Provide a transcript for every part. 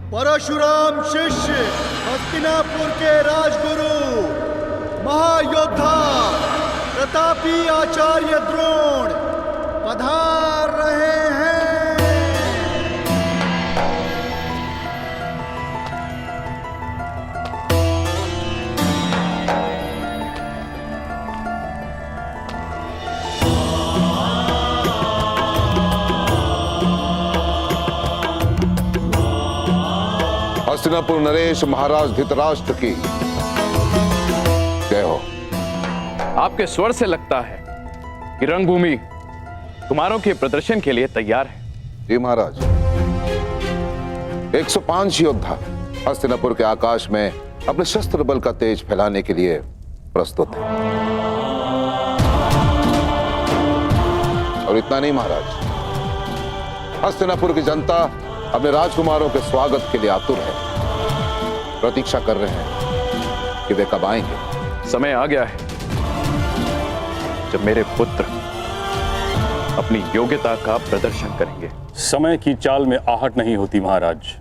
परशुराम शिष्य हस्तिनापुर के राजगुरु महायोद्धा प्रतापी आचार्य द्रोण पधार रहे हैं। हस्तिनापुर नरेश महाराज धृतराष्ट्र की जय हो। आपके स्वर से लगता है कि रंगभूमि कुमारों के प्रदर्शन के लिए तैयार है। जी महाराज, 105 योद्धा हस्तिनापुर के आकाश में अपने शस्त्र बल का तेज फैलाने के लिए प्रस्तुत है। और इतना नहीं महाराज, हस्तिनापुर की जनता अपने राजकुमारों के स्वागत के लिए आतुर है, प्रतीक्षा कर रहे हैं कि वे कब आएंगे। समय आ गया है जब मेरे पुत्र अपनी योग्यता का प्रदर्शन करेंगे। समय की चाल में आहट नहीं होती महाराज,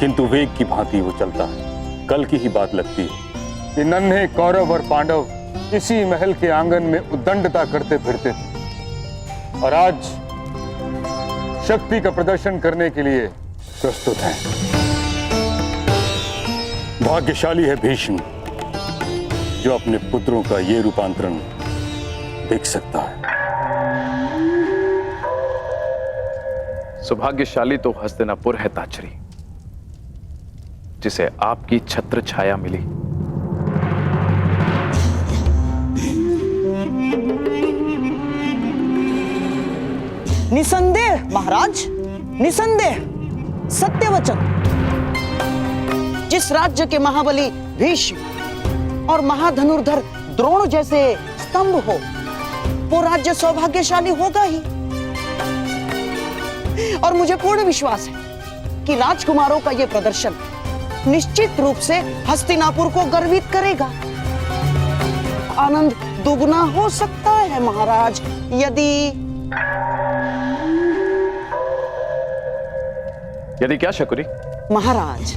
किंतु वेग की भांति वो चलता है। कल की ही बात लगती है कि नन्हे कौरव और पांडव इसी महल के आंगन में उद्दंडता करते फिरते थे और आज शक्ति का प्रदर्शन करने के लिए प्रस्तुत हैं। भाग्यशाली है भीष्म जो अपने पुत्रों का ये रूपांतरण देख सकता है। सौभाग्यशाली तो हस्तिनापुर है ताचरी, जिसे आपकी छत्र छाया मिली। निसंदेह महाराज, निसंदेह, सत्य वचन। जिस राज्य के महाबली भीष्म और महाधनुर्धर द्रोण जैसे स्तंभ हो, वो राज्य सौभाग्यशाली होगा ही। और मुझे पूर्ण विश्वास है कि राजकुमारों का यह प्रदर्शन निश्चित रूप से हस्तिनापुर को गर्वित करेगा। आनंद दुगना हो सकता है महाराज यदि क्या शकुनी? महाराज,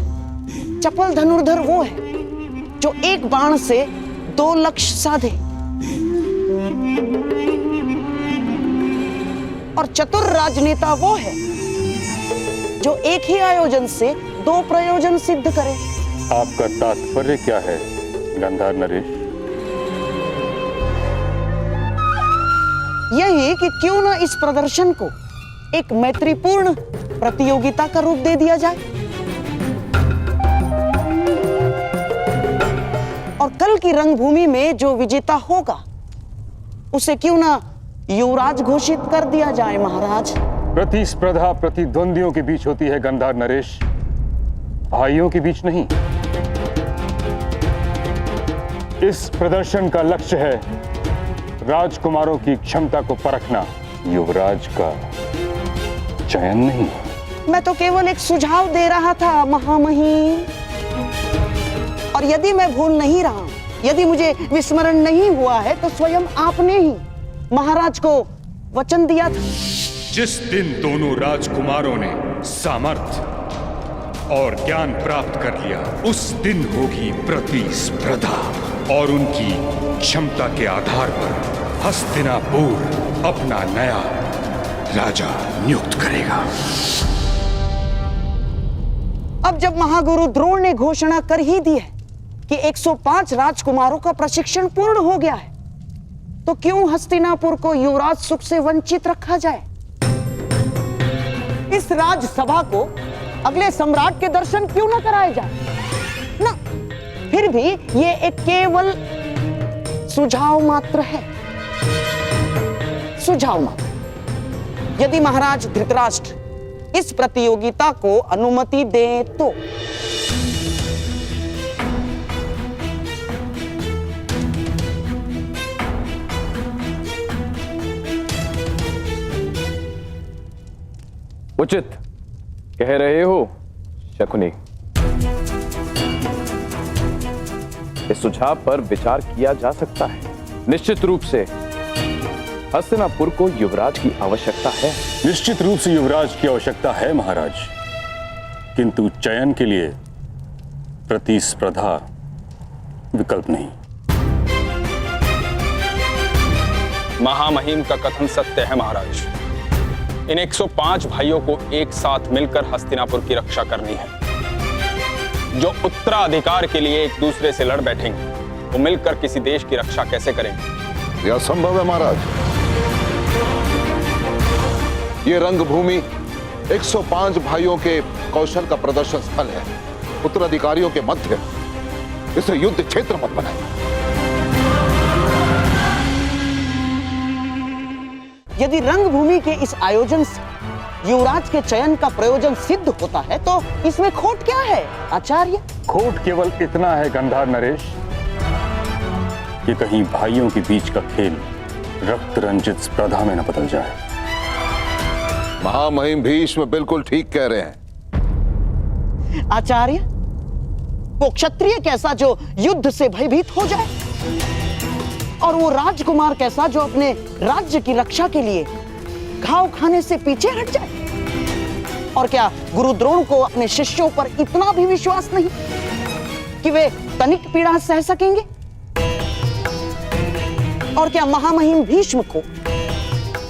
चपल धनुर्धर वो है जो एक बाण से 2 लक्ष्य साधे, और चतुर राजनेता वो है जो एक ही आयोजन से 2 प्रयोजन सिद्ध करे। आपका तात्पर्य क्या है गंधार नरेश? यही कि क्यों न इस प्रदर्शन को एक मैत्रीपूर्ण प्रतियोगिता का रूप दे दिया जाए और कल की रंगभूमि में जो विजेता होगा उसे क्यों न युवराज घोषित कर दिया जाए महाराज। प्रतिस्पर्धा प्रतिद्वंदियों के बीच होती है गंधार नरेश, भाइयों के बीच नहीं। इस प्रदर्शन का लक्ष्य है राजकुमारों की क्षमता को परखना, युवराज का चयन नहीं। मैं तो केवल एक सुझाव दे रहा था महामहिम, और यदि मैं भूल नहीं रहा, यदि मुझे विस्मरण नहीं हुआ है, तो स्वयं आपने ही महाराज को वचन दिया था। जिस दिन दोनों राजकुमारों ने सामर्थ्य और ज्ञान प्राप्त कर लिया, उस दिन होगी प्रतिस्पर्धा और उनकी क्षमता के आधार पर हस्तिनापुर अपना नया राजा नियुक्त करेगा। अब जब महागुरु द्रोण ने घोषणा कर ही दी है कि 105 राजकुमारों का प्रशिक्षण पूर्ण हो गया है, तो क्यों हस्तिनापुर को युवराज सुख से वंचित रखा जाए? इस राजसभा को अगले सम्राट के दर्शन क्यों न कराए जाए? ना, फिर भी ये एक केवल सुझाव मात्र है, सुझाव मात्र। यदि महाराज धृतराष्ट्र इस प्रतियोगिता को अनुमति दे तो। उचित कह रहे हो शकुनी। इस सुझाव पर विचार किया जा सकता है। निश्चित रूप से हस्तिनापुर को युवराज की आवश्यकता है। निश्चित रूप से युवराज की आवश्यकता है महाराज, किंतु चयन के लिए प्रतिस्पर्धा विकल्प नहीं। महामहिम का कथन सत्य है महाराज। इन 105 भाइयों को एक साथ मिलकर हस्तिनापुर की रक्षा करनी है। जो उत्तराधिकार के लिए एक दूसरे से लड़ बैठेंगे वो मिलकर किसी देश की रक्षा कैसे करेंगे? यह संभव है महाराज। ये रंगभूमि 105 भाइयों के कौशल का प्रदर्शन स्थल है, उत्तराधिकारियों के मध्य। इसे युद्ध क्षेत्र मत बनाएं। यदि रंगभूमि के इस आयोजन से युवराज के चयन का प्रयोजन सिद्ध होता है तो इसमें खोट क्या है आचार्य? खोट केवल इतना है गंधार नरेश कि कहीं भाइयों के बीच का खेल रक्त रंजित स्पर्धा में न बदल जाए। महामहिम भीष्म बिल्कुल ठीक कह रहे हैं। आचार्य, वो क्षत्रिय कैसा जो युद्ध से भयभीत हो जाए, और वो राजकुमार कैसा जो अपने राज्य की रक्षा के लिए घाव खाने से पीछे हट जाए? और क्या गुरु द्रोण को अपने शिष्यों पर इतना भी विश्वास नहीं कि वे तनिक पीड़ा सह सकेंगे? और क्या महामहिम भीष्म को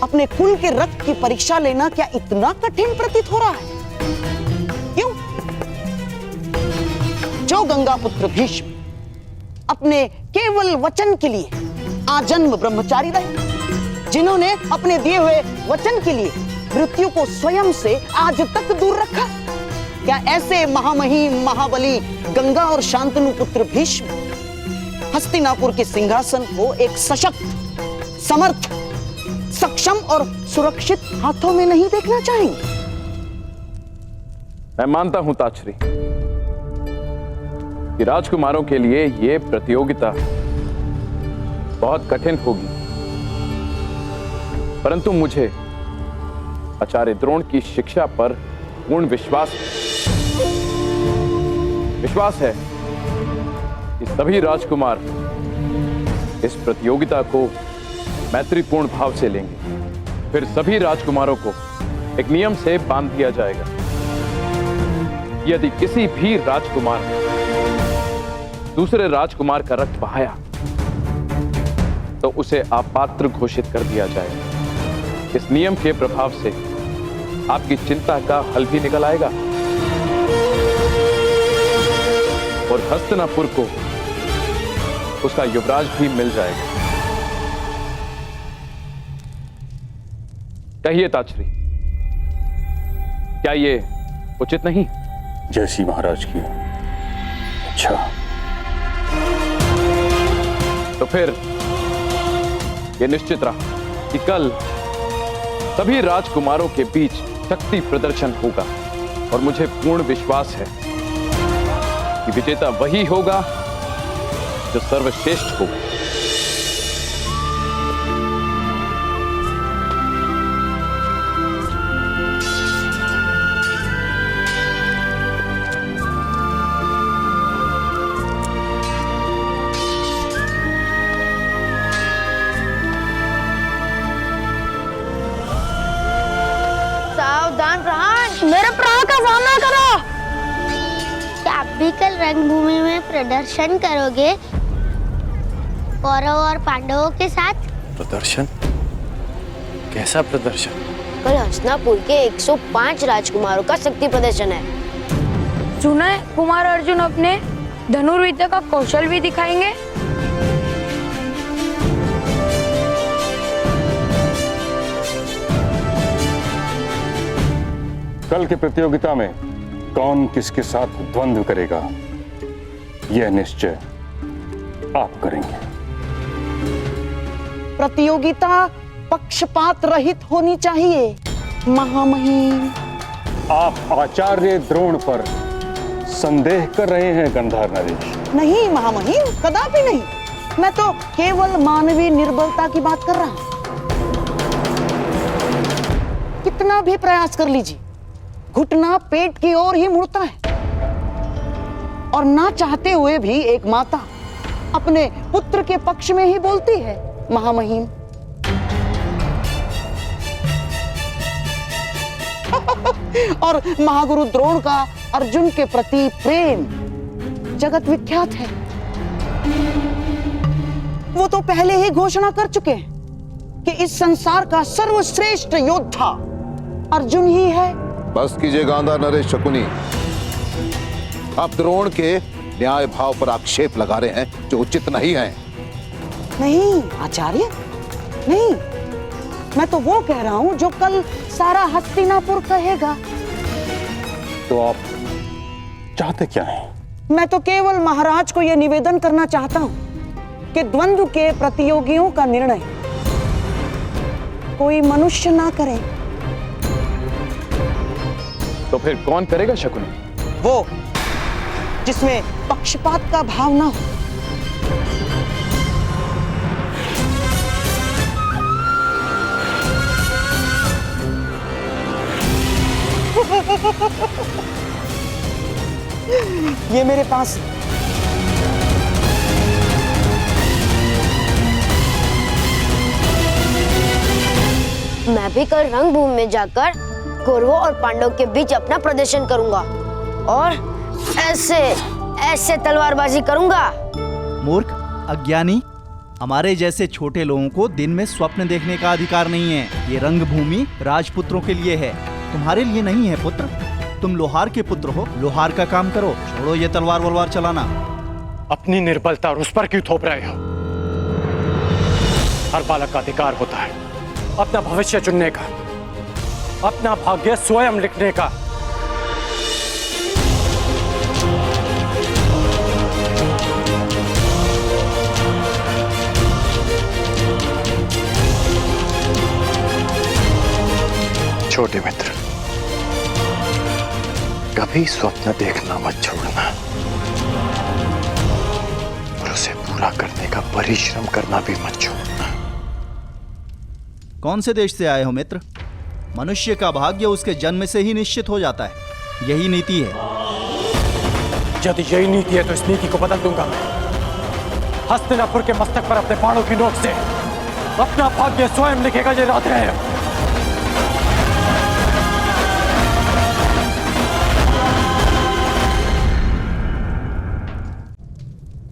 अपने कुल के रक्त की परीक्षा लेना क्या इतना कठिन प्रतीत हो रहा है? क्यों? जो गंगा पुत्र भीष्म अपने केवल वचन के लिए आजन्म ब्रह्मचारी रहे, जिन्होंने अपने दिए हुए वचन के लिए मृत्यु को स्वयं से आज तक दूर रखा, क्या ऐसे महामहिम महाबली गंगा और शांतनु पुत्र भीष्म हस्तिनापुर के सिंहासन को एक सशक्त, समर्थ, सक्षम और सुरक्षित हाथों में नहीं देखना चाहेंगे? मैं मानता हूं ताक्षरी कि राजकुमारों के लिए यह प्रतियोगिता बहुत कठिन होगी, परंतु मुझे आचार्य द्रोण की शिक्षा पर पूर्ण विश्वास है कि सभी राजकुमार इस प्रतियोगिता को मैत्रीपूर्ण भाव से लेंगे। फिर सभी राजकुमारों को एक नियम से बांध दिया जाएगा। यदि किसी भी राजकुमार ने दूसरे राजकुमार का रक्त बहाया तो उसे अपात्र घोषित कर दिया जाएगा। इस नियम के प्रभाव से आपकी चिंता का हल भी निकल आएगा और हस्तिनापुर को उसका युवराज भी मिल जाएगा। कहिए ताक्षरी, क्या ये उचित नहीं? जैसी महाराज की अच्छा। तो फिर यह निश्चित रहा कि कल सभी राजकुमारों के बीच शक्ति प्रदर्शन होगा और मुझे पूर्ण विश्वास है कि विजेता वही होगा जो सर्वश्रेष्ठ होगा। सावधान प्रहार, मेरे प्रहार का सामना करो। क्या आप भी कल रंगभूमि में प्रदर्शन करोगे कौरव और पांडवों के साथ? प्रदर्शन? कैसा प्रदर्शन? कल हस्तिनापुर के 105 राजकुमारों का शक्ति प्रदर्शन है। सुना है कुमार अर्जुन अपने धनुर्विद्या का कौशल भी दिखाएंगे। कल की प्रतियोगिता में कौन किसके साथ द्वंद्व करेगा यह निश्चय आप करेंगे। प्रतियोगिता पक्षपात रहित होनी चाहिए महामहिम। आप आचार्य द्रोण पर संदेह कर रहे हैं गंधार नरेश। नहीं महामहिम, कदापि नहीं। मैं तो केवल मानवीय निर्बलता की बात कर रहा हूं। कितना भी प्रयास कर लीजिए, घुटना पेट की ओर ही मुड़ता है और ना चाहते हुए भी एक माता अपने पुत्र के पक्ष में ही बोलती है महामहिम। और महागुरु द्रोण का अर्जुन के प्रति प्रेम जगत विख्यात है। वो तो पहले ही घोषणा कर चुके हैं कि इस संसार का सर्वश्रेष्ठ योद्धा अर्जुन ही है। बस कीजिए गांधा नरेश शकुनी, आप द्रोण के न्याय भाव पर आक्षेप लगा रहे हैं जो उचित नहीं है। नहीं आचार्य, नहीं, मैं तो वो कह रहा हूं जो कल सारा हस्तिनापुर कहेगा। तो आप चाहते क्या हैं? मैं तो केवल महाराज को यह निवेदन करना चाहता हूं कि द्वंद्व के प्रतियोगियों का निर्णय कोई मनुष्य ना करे। तो फिर कौन करेगा शकुनी? वो जिसमें पक्षपात का भाव ना हो। ये मेरे पास मैं भी कल रंगभूमि में जाकर कौरवों और पांडवों के बीच अपना प्रदर्शन करूंगा और ऐसे तलवारबाजी करूंगा। मूर्ख, अज्ञानी, हमारे जैसे छोटे लोगों को दिन में स्वप्न देखने का अधिकार नहीं है। ये रंगभूमि राजपुत्रों के लिए है, तुम्हारे लिए नहीं है पुत्र। तुम लोहार के पुत्र हो, लोहार का काम करो, छोड़ो ये तलवार वलवार चलाना। अपनी निर्बलता और उस पर क्यों थोप रहे हो? हर बालक का अधिकार होता है अपना भविष्य चुनने का, अपना भाग्य स्वयं लिखने का। छोटे मित्र, कभी स्वप्न देखना मत छोड़ना और उसे पूरा करने का परिश्रम करना भी मत छोड़ना। कौन से देश से आए हो मित्र? मनुष्य का भाग्य उसके जन्म से ही निश्चित हो जाता है, यही नीति है। यदि यही नीति है तो इस नीति को बदल दूंगा मैं। हस्तिनापुर के मस्तक पर अपने बाणों की नोक से अपना भाग्य स्वयं लिखेगा ये रात है।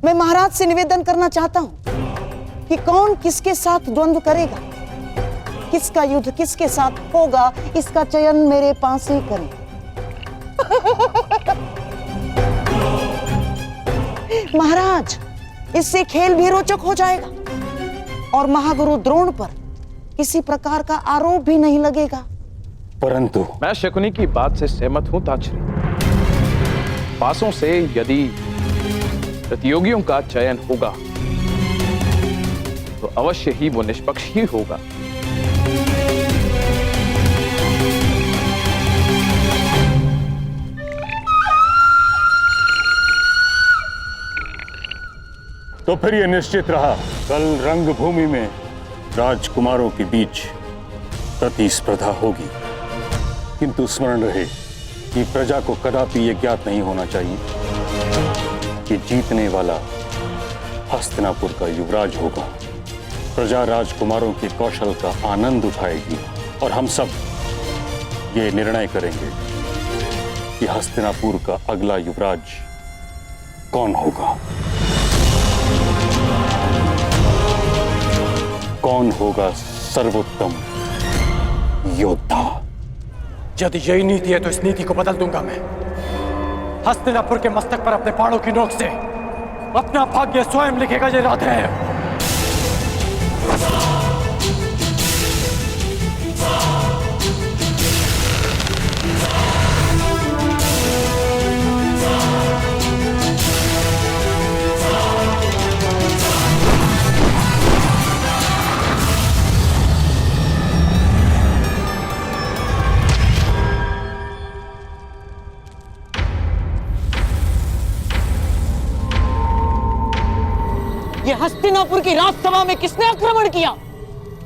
मैं महाराज से निवेदन करना चाहता हूं कि कौन किसके साथ द्वंद्व करेगा, किसका युद्ध किसके साथ होगा, इसका चयन मेरे पास ही करें। महाराज, इससे खेल भी रोचक हो जाएगा और महागुरु द्रोण पर किसी प्रकार का आरोप भी नहीं लगेगा। परंतु मैं शकुनी की बात से सहमत हूं ताक्षरी। पासों से यदि प्रतियोगियों का चयन होगा तो अवश्य ही वो निष्पक्ष ही होगा। तो फिर यह निश्चित रहा, कल रंगभूमि में राजकुमारों के बीच प्रतिस्पर्धा होगी। किंतु स्मरण रहे कि प्रजा को कदापि यह ज्ञात नहीं होना चाहिए कि जीतने वाला हस्तिनापुर का युवराज होगा। प्रजा राजकुमारों के कौशल का आनंद उठाएगी और हम सब ये निर्णय करेंगे कि हस्तिनापुर का अगला युवराज कौन होगा, कौन होगा सर्वोत्तम योद्धा। यदि यही नीति है तो इस नीति को बदल दूंगा मैं। हस्तिनापुर के मस्तक पर अपने बाणों की नोक से अपना भाग्य स्वयं लिखेगा ये रात है। ये हस्तिनापुर की राजसभा में किसने आक्रमण किया?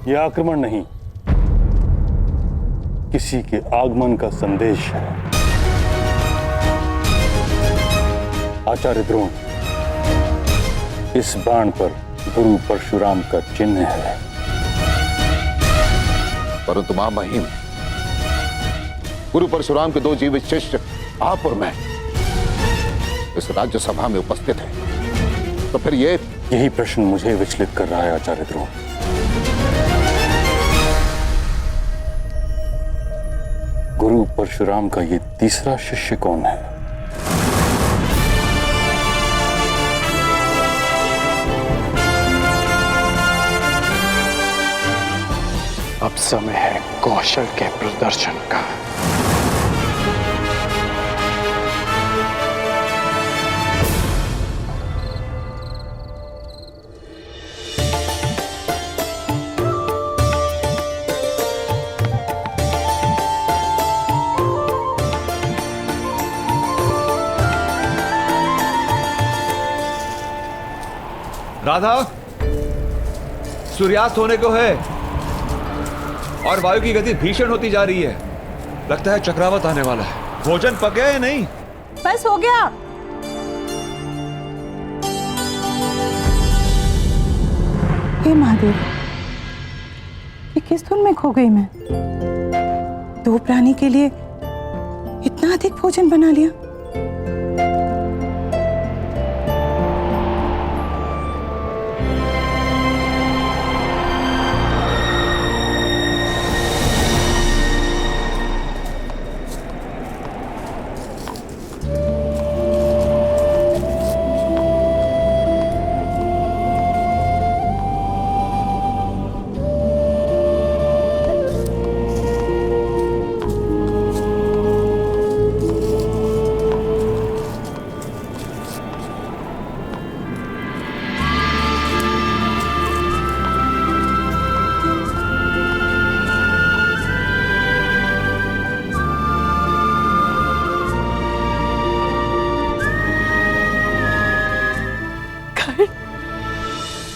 यह आक्रमण नहीं, किसी के आगमन का संदेश है। आचार्य द्रोण, इस बाण पर गुरु परशुराम का चिन्ह है। परंतु महामहिम, गुरु परशुराम के दो जीवित शिष्य आप और मैं इस राज्यसभा में उपस्थित हैं, तो फिर यही प्रश्न मुझे विचलित कर रहा है आचार्य द्रोण। गुरु परशुराम का ये तीसरा शिष्य कौन है? अब समय है कौशल के प्रदर्शन का। राधा, सूर्यास्त होने को है और वायु की गति भीषण होती जा रही है। लगता है चक्रवात आने वाला है। भोजन पक गया या नहीं? बस हो गया। हे महादेव, ये किस धुन में खो गई मैं? 2 प्राणी के लिए इतना अधिक भोजन बना लिया।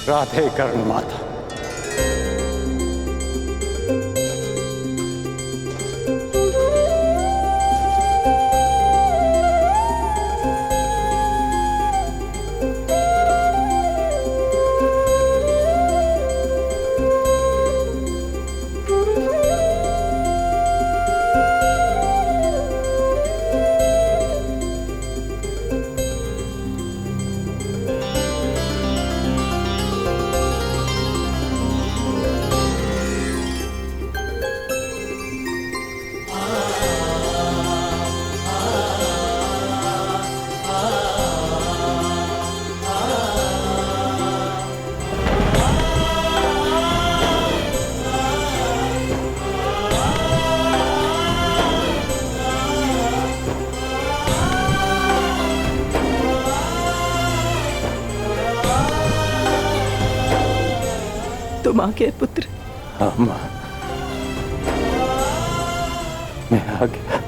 राधे कर्ण माता। तुम आ गए पुत्र। हाँ मां, मैं आ गया।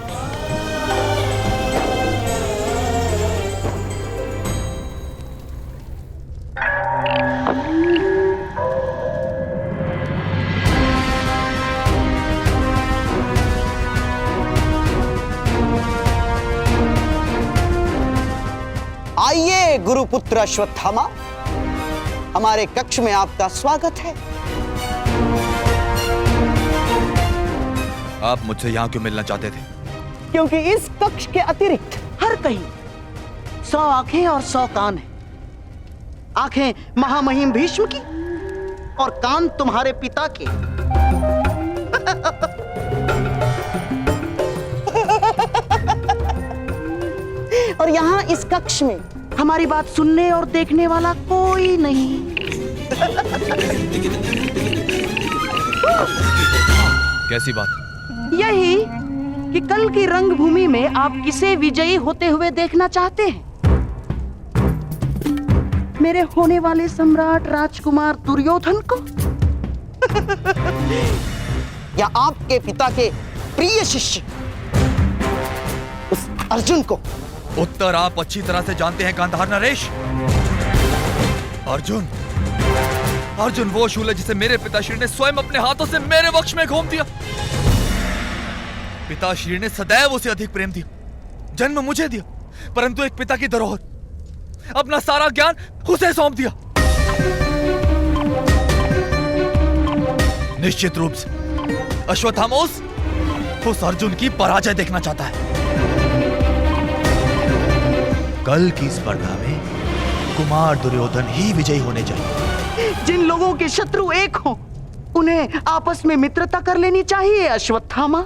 आइए गुरुपुत्र अश्वत्थामा, हमारे कक्ष में आपका स्वागत है। आप मुझसे यहाँ क्यों मिलना चाहते थे? क्योंकि इस कक्ष के अतिरिक्त हर कहीं 100 आंखें और 100 कान हैं। आंखें महामहिम भीष्म की और कान तुम्हारे पिता के। और यहाँ इस कक्ष में हमारी बात सुनने और देखने वाला कोई नहीं। कैसी बात? यही कि कल की रंगभूमि में आप किसे विजयी होते हुए देखना चाहते हैं? मेरे होने वाले सम्राट राजकुमार दुर्योधन को या आपके पिता के प्रिय शिष्य उस अर्जुन को? उत्तर आप अच्छी तरह से जानते हैं गांधार नरेश। अर्जुन, अर्जुन वो शूल है जिसे मेरे पिताश्री ने स्वयं अपने हाथों से मेरे वक्ष में घोंप दिया। पिताश्री ने सदैव उसे अधिक प्रेम दिया, जन्म मुझे दिया, परंतु एक पिता की धरोहर, अपना सारा ज्ञान उसे सौंप दिया। निश्चित रूप से अश्वत्थामा उस अर्जुन की पराजय देखना चाहता है। कल की स्पर्धा में कुमार दुर्योधन ही विजयी होने चाहिए। जिन लोगों के शत्रु एक हों, उन्हें आपस में मित्रता कर लेनी चाहिए अश्वत्थामा।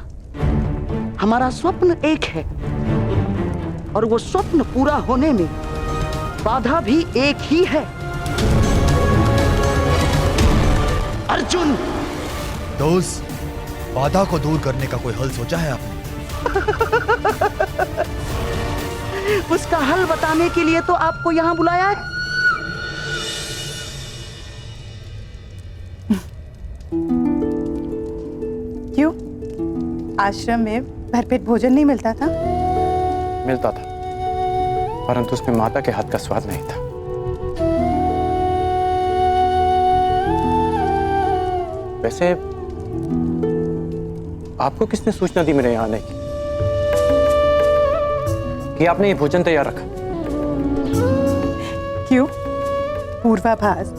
हमारा स्वप्न एक है और वो स्वप्न पूरा होने में बाधा भी एक ही है। अर्जुन, दोस्त, बाधा को दूर करने का कोई हल सोचा है आपने? उसका हल बताने के लिए तो आपको यहां बुलाया है। क्यों? आश्रम में भरपेट भोजन नहीं मिलता था? मिलता था, परंतु उसमें माता के हाथ का स्वाद नहीं था। वैसे आपको किसने सूचना दी मेरे यहाँ आने की कि आपने ये भोजन तैयार रखा? क्यों? पूर्वाभास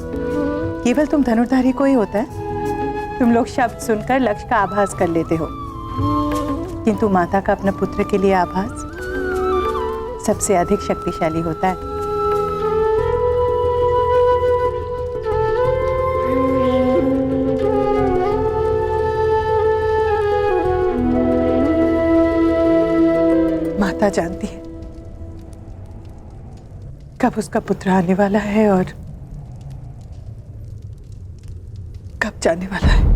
केवल तुम धनुर्धारी को ही होता है। तुम लोग शब्द सुनकर लक्ष्य का आभास कर लेते हो, किंतु माता का अपने पुत्र के लिए आभास सबसे अधिक शक्तिशाली होता है। माता जानती है कब उसका पुत्र आने वाला है और कब जाने वाला है।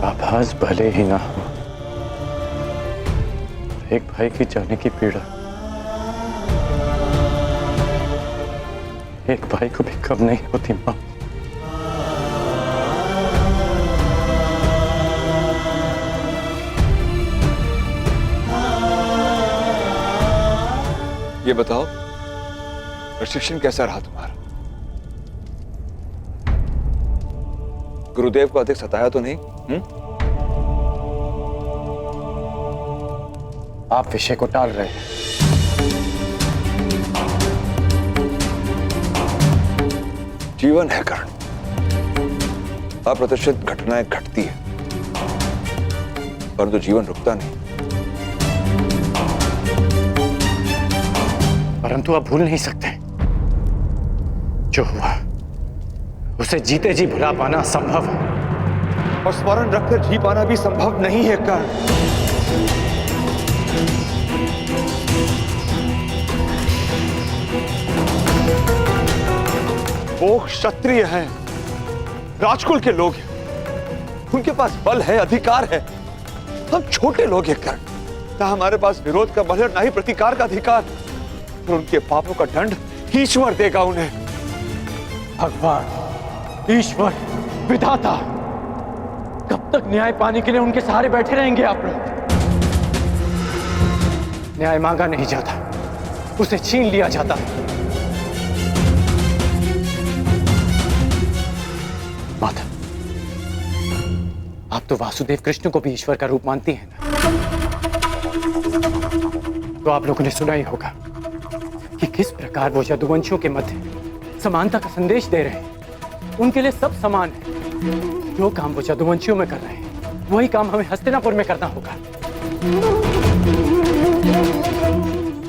आभास भले ही ना हो, एक भाई की जाने की पीड़ा एक भाई को भी कम नहीं होती मां। ये बताओ, प्रशिक्षण कैसा रहा तुम्हारा? गुरुदेव को अधिक सताया तो नहीं? आप विषय को टाल रहे हैं। जीवन है कर्ण, अप्रत्याशित घटनाएं घटती है, परंतु जीवन रुकता नहीं। परंतु आप भूल नहीं सकते, जो हुआ उसे जीते जी भुला पाना संभव है, और स्मरण रखकर जी पाना भी संभव नहीं है कर्ण। वो क्षत्रिय हैं, राजकुल के लोग हैं, उनके पास बल है, अधिकार है। हम छोटे लोग हैं कर्ण, ना हमारे पास विरोध का बल है, ना ही प्रतिकार का अधिकार। और उनके पापों का दंड ईश्वर देगा उन्हें। भगवान, ईश्वर, विधाता, कब तक न्याय पाने के लिए उनके सहारे बैठे रहेंगे आप लोग? न्याय मांगा नहीं जाता, उसे छीन लिया जाता है। माता, आप तो वासुदेव कृष्ण को भी ईश्वर का रूप मानती हैं ना? तो आप लोगों ने सुना ही होगा कि किस प्रकार वो यदुवंशियों के मध्य समानता का संदेश दे रहे हैं। उनके लिए सब समान है। जो काम वो यदुवंशियों में कर रहे हैं, वही काम हमें हस्तिनापुर में करना होगा।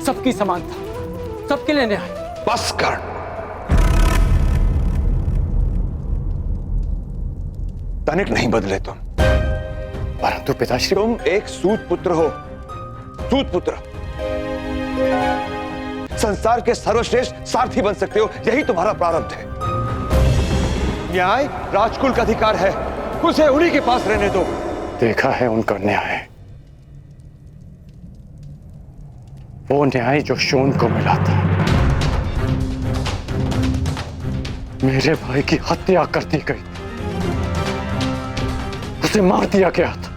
सबकी समानता, सबके लिए न्याय। बस कर्ण, तनिक नहीं बदले तुम। परंतु पिताश्री, तुम एक सूत पुत्र हो, सूत पुत्र। संसार के सर्वश्रेष्ठ सारथी बन सकते हो, यही तुम्हारा प्रारब्ध है। न्याय राजकुल का अधिकार है, उसे उन्हीं के पास रहने दो। देखा है उनका न्याय, वो न्याय जो शोन को मिला था। मेरे भाई की हत्या कर दी गई, उसे मार दिया गया था।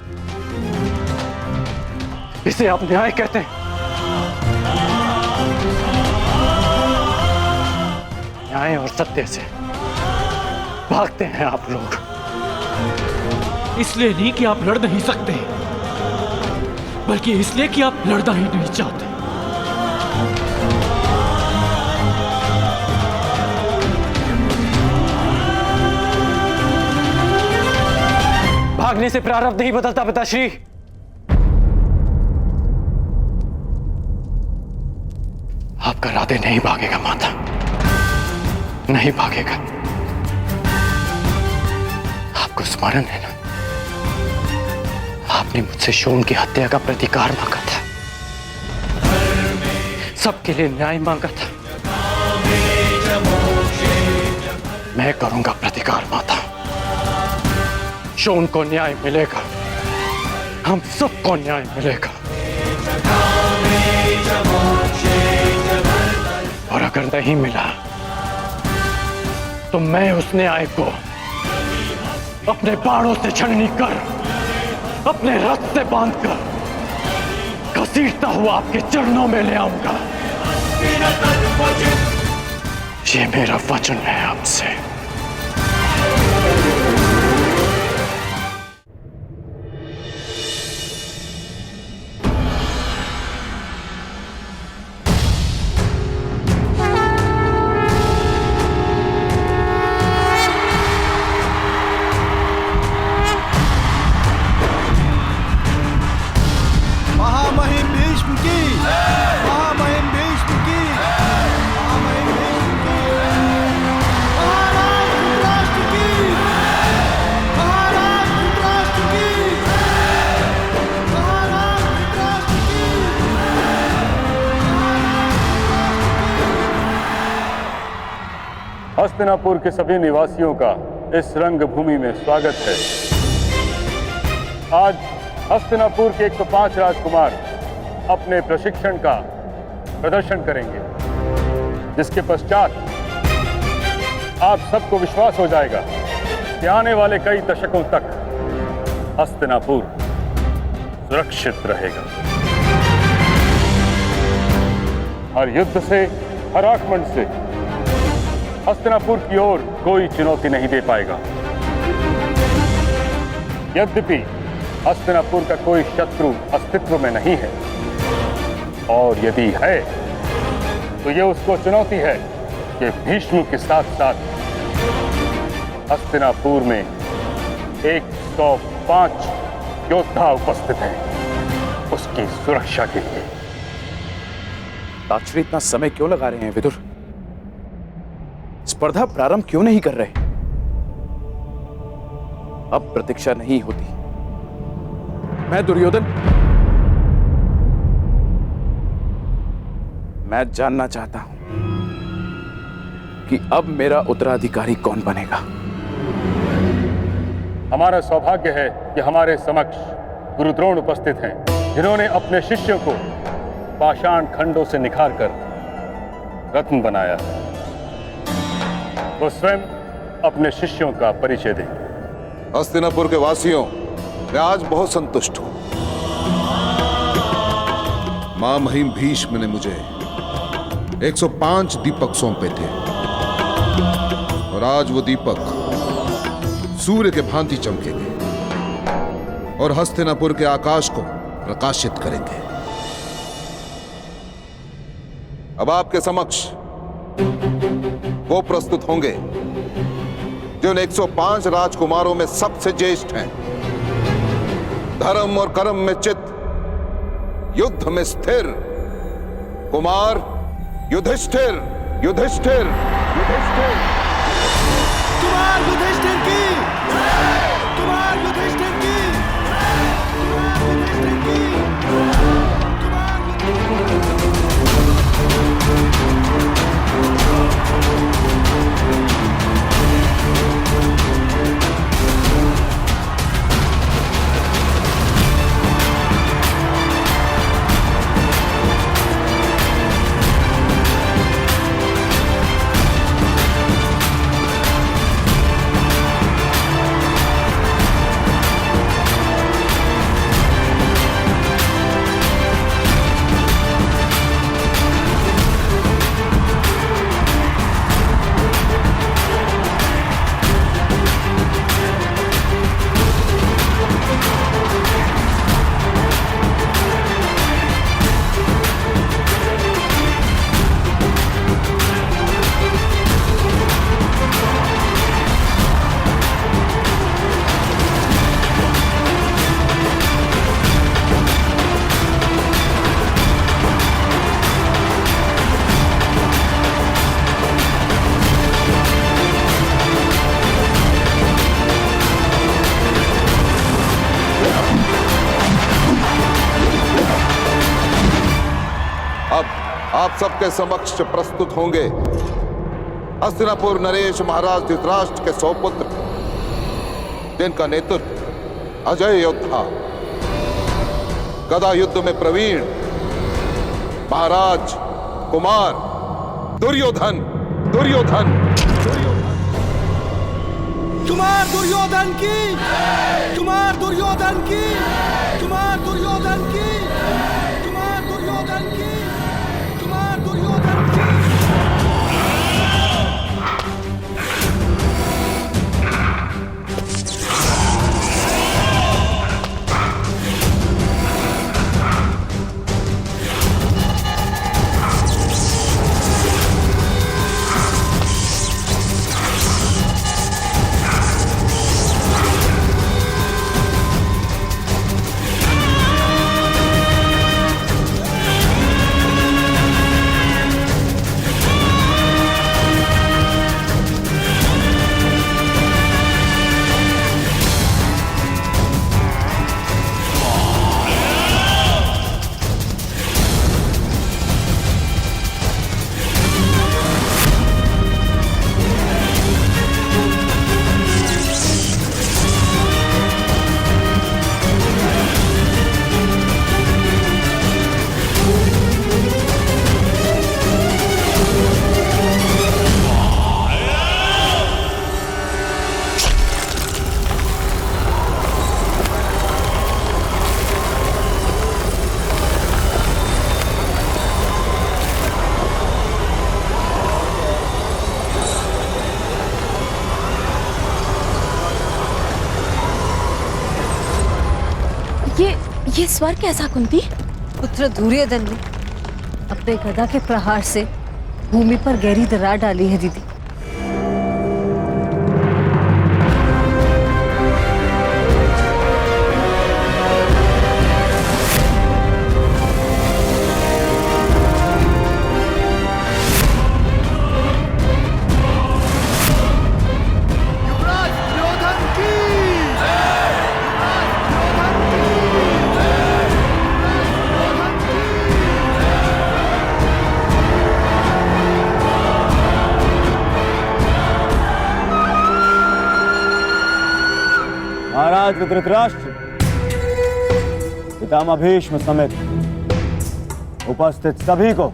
इसे आप न्याय कहते हैं? न्याय और सत्य से भागते हैं आप लोग। इसलिए नहीं कि आप लड़ नहीं सकते, बल्कि इसलिए कि आप लड़ना ही नहीं चाहते। भागने से प्रारब्ध नहीं बदलता पिताश्री। आपका राधे नहीं भागेगा माता, नहीं भागेगा। आपको स्मरण है ना, आपने मुझसे शोन की हत्या का प्रतिकार मांगा था, सबके लिए न्याय मांगा था। मैं करूंगा प्रतिकार माता। शोन को न्याय मिलेगा, हम सबको न्याय मिलेगा। और अगर नहीं मिला तो मैं उस न्याय को अपने बाणों से छलनी कर, अपने रथ से बांधकर घसीटता हुआ आपके चरणों में ले आऊंगा। ये मेरा वचन है आपसे। हस्तिनापुर के सभी निवासियों का इस रंगभूमि में स्वागत है। आज हस्तिनापुर के 105 राजकुमार अपने प्रशिक्षण का प्रदर्शन करेंगे, जिसके पश्चात आप सबको विश्वास हो जाएगा कि आने वाले कई दशकों तक हस्तिनापुर सुरक्षित रहेगा। हर युद्ध से, हर आक्रमण से हस्तिनापुर की ओर कोई चुनौती नहीं दे पाएगा। यद्यपि हस्तिनापुर का कोई शत्रु अस्तित्व में नहीं है, और यदि है तो यह उसको चुनौती है कि भीष्म के साथ साथ हस्तिनापुर में 105 योद्धा उपस्थित हैं उसकी सुरक्षा के लिए। ताक्षरी इतना समय क्यों लगा रहे हैं विदुर? स्पर्धा प्रारंभ क्यों नहीं कर रहे? अब प्रतीक्षा नहीं होती। मैं दुर्योधन, मैं जानना चाहता हूं कि अब मेरा उत्तराधिकारी कौन बनेगा। हमारा सौभाग्य है कि हमारे समक्ष गुरु द्रोण उपस्थित हैं, जिन्होंने अपने शिष्यों को पाषाण खंडों से निखारकर रत्न बनाया। वो स्वयं अपने शिष्यों का परिचय दें। हस्तिनापुर के वासियों, मैं आज बहुत संतुष्ट हूं। मां महिम भीष्म ने मुझे 105 दीपक सौंपे थे, और आज वो दीपक सूर्य के भांति चमकेंगे और हस्तिनापुर के आकाश को प्रकाशित करेंगे। अब आपके समक्ष वो प्रस्तुत होंगे जो उन 105 राजकुमारों में सबसे ज्येष्ठ हैं, धर्म और कर्म में चित, युद्ध में स्थिर कुमार युधिष्ठिर। युधिष्ठिर, युधिष्ठिर, कुमार युधिष्ठिर की, कुमार युधिष्ठिर की, कुमार युधिष्ठिर की। अब आप सबके समक्ष प्रस्तुत होंगे हस्तिनापुर नरेश महाराज धृतराष्ट्र के सौपुत्र, जिनका नेतृत्व अजय योद्धा, गदा युद्ध में प्रवीण महाराज कुमार दुर्योधन दुर्योधन कुमार दुर्योधन की, कुमार दुर्योधन की, कुमार दुर्योधन की, कुमार दुर्योधन की, कुमार दुर्योधन की। ये स्वर कैसा कुंती? पुत्र दुर्योधन ने अपने गदा के प्रहार से भूमि पर गहरी दरार डाली है दीदी। महाराज धृतराष्ट्र, पितामह भीष्म समेत उपस्थित सभी को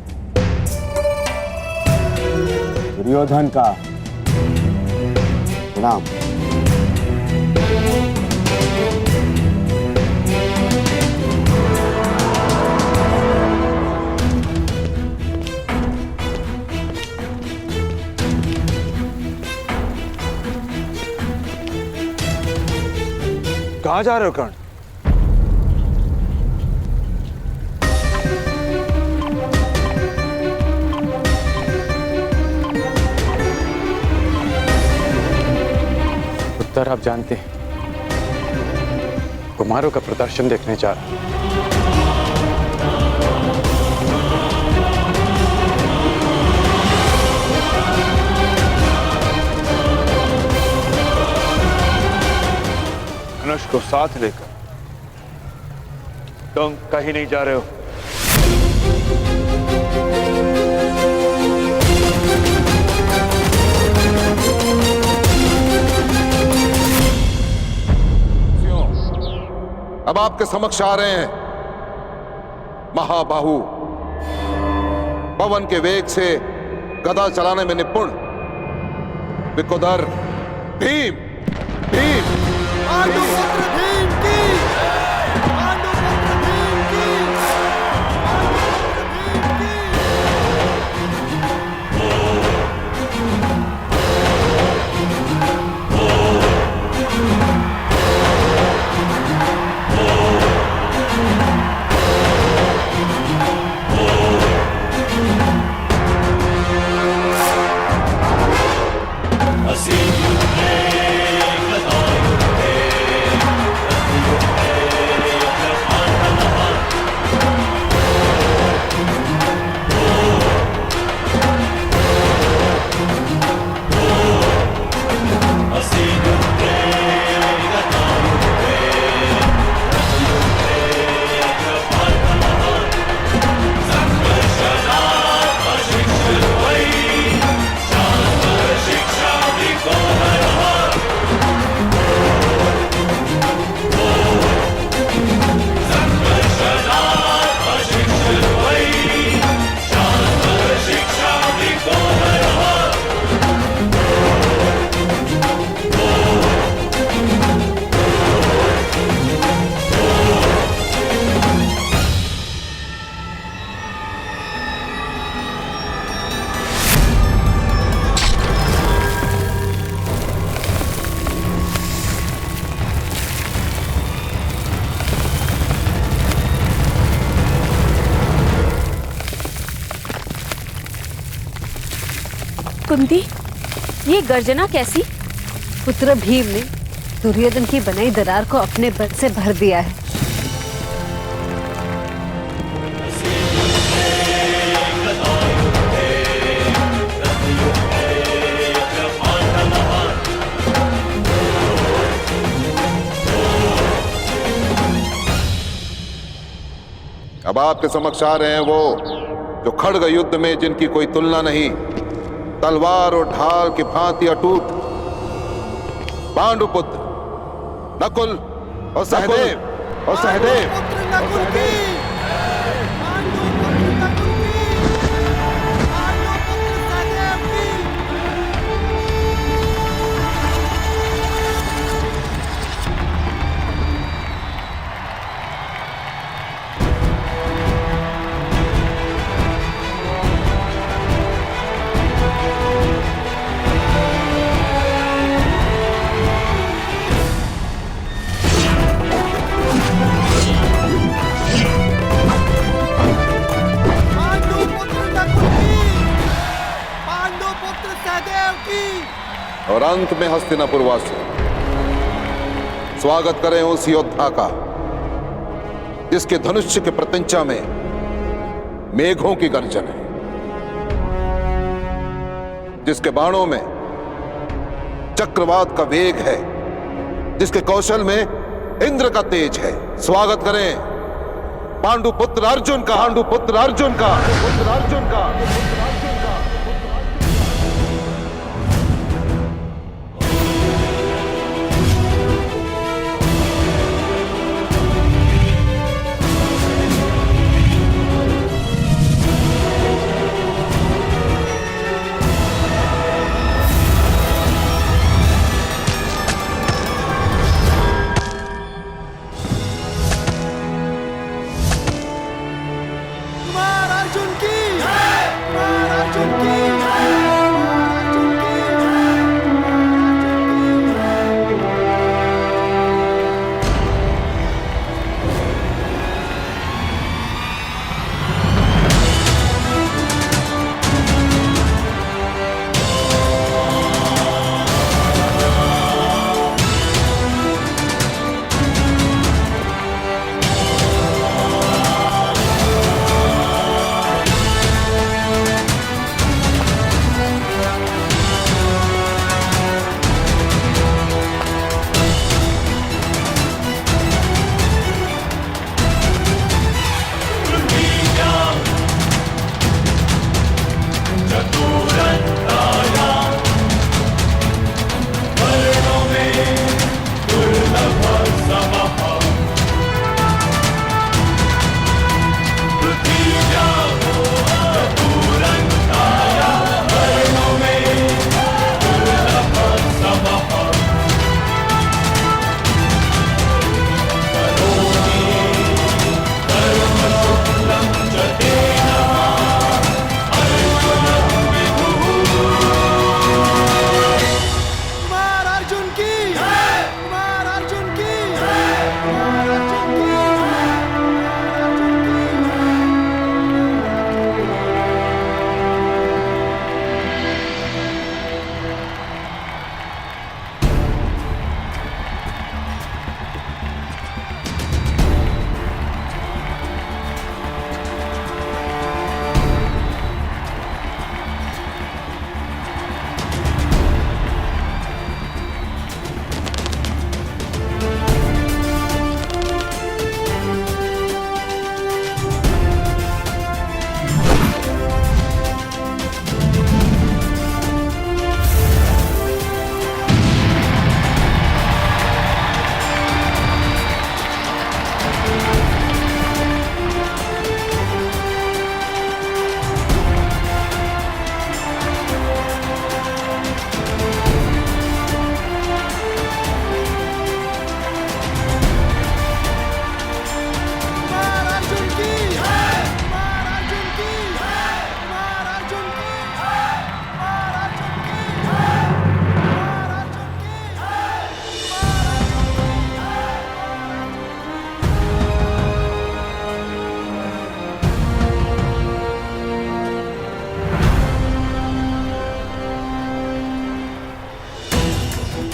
दुर्योधन का प्रणाम। कहां जा रहे हो कर्ण? उत्तर आप जानते हैं, कुमारों का प्रदर्शन देखने जा रहा हूं। धनुष को साथ लेकर तुम कहीं नहीं जा रहे हो। अब आपके समक्ष आ रहे हैं महाबाहु, पवन के वेग से गदा चलाने में निपुण विकोदर भीम। भीम पांडुपुत्र भीम की, पांडुपुत्र भीम की, पांडुपुत्र भीम की। कुंती, ये गर्जना कैसी? पुत्र भीम ने दुर्योधन की बनाई दरार को अपने बल से भर दिया है। अब आपके समक्ष आ रहे हैं वो जो खड़ग युद्ध में जिनकी कोई तुलना नहीं, तलवार और ढाल की भांति अटूट, पांडुपुत्र नकुल और सहदेव नकुल की और अंत में हस्तिनापुर वासी स्वागत करें उस योद्धा का जिसके धनुष्य के प्रत्यंचा में मेघों की गर्जन है, जिसके बाणों में चक्रवात का वेग है, जिसके कौशल में इंद्र का तेज है। स्वागत करें पांडुपुत्र अर्जुन का, पांडुपुत्र अर्जुन का, पुत्र अर्जुन का। कुमार अर्जुन की, कुमार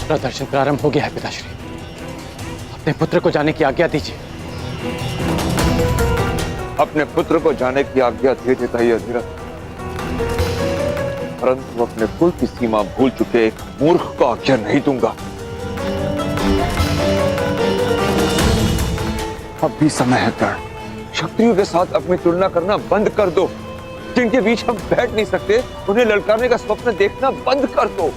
प्रदर्शन प्रारंभ हो गया है पिताश्री। अपने पुत्र को जाने की आज्ञा दीजिए। अपने पुत्र को जाने की आज्ञा दे देता ही अधिरथ, परंतु अपने कुल की सीमा भूल चुके एक मूर्ख को आज्ञा नहीं दूंगा। अब भी समय है कर्ण, क्षत्रियों के साथ अपनी तुलना करना बंद कर दो। जिनके बीच हम बैठ नहीं सकते उन्हें ललकारने का स्वप्न देखना बंद कर दो।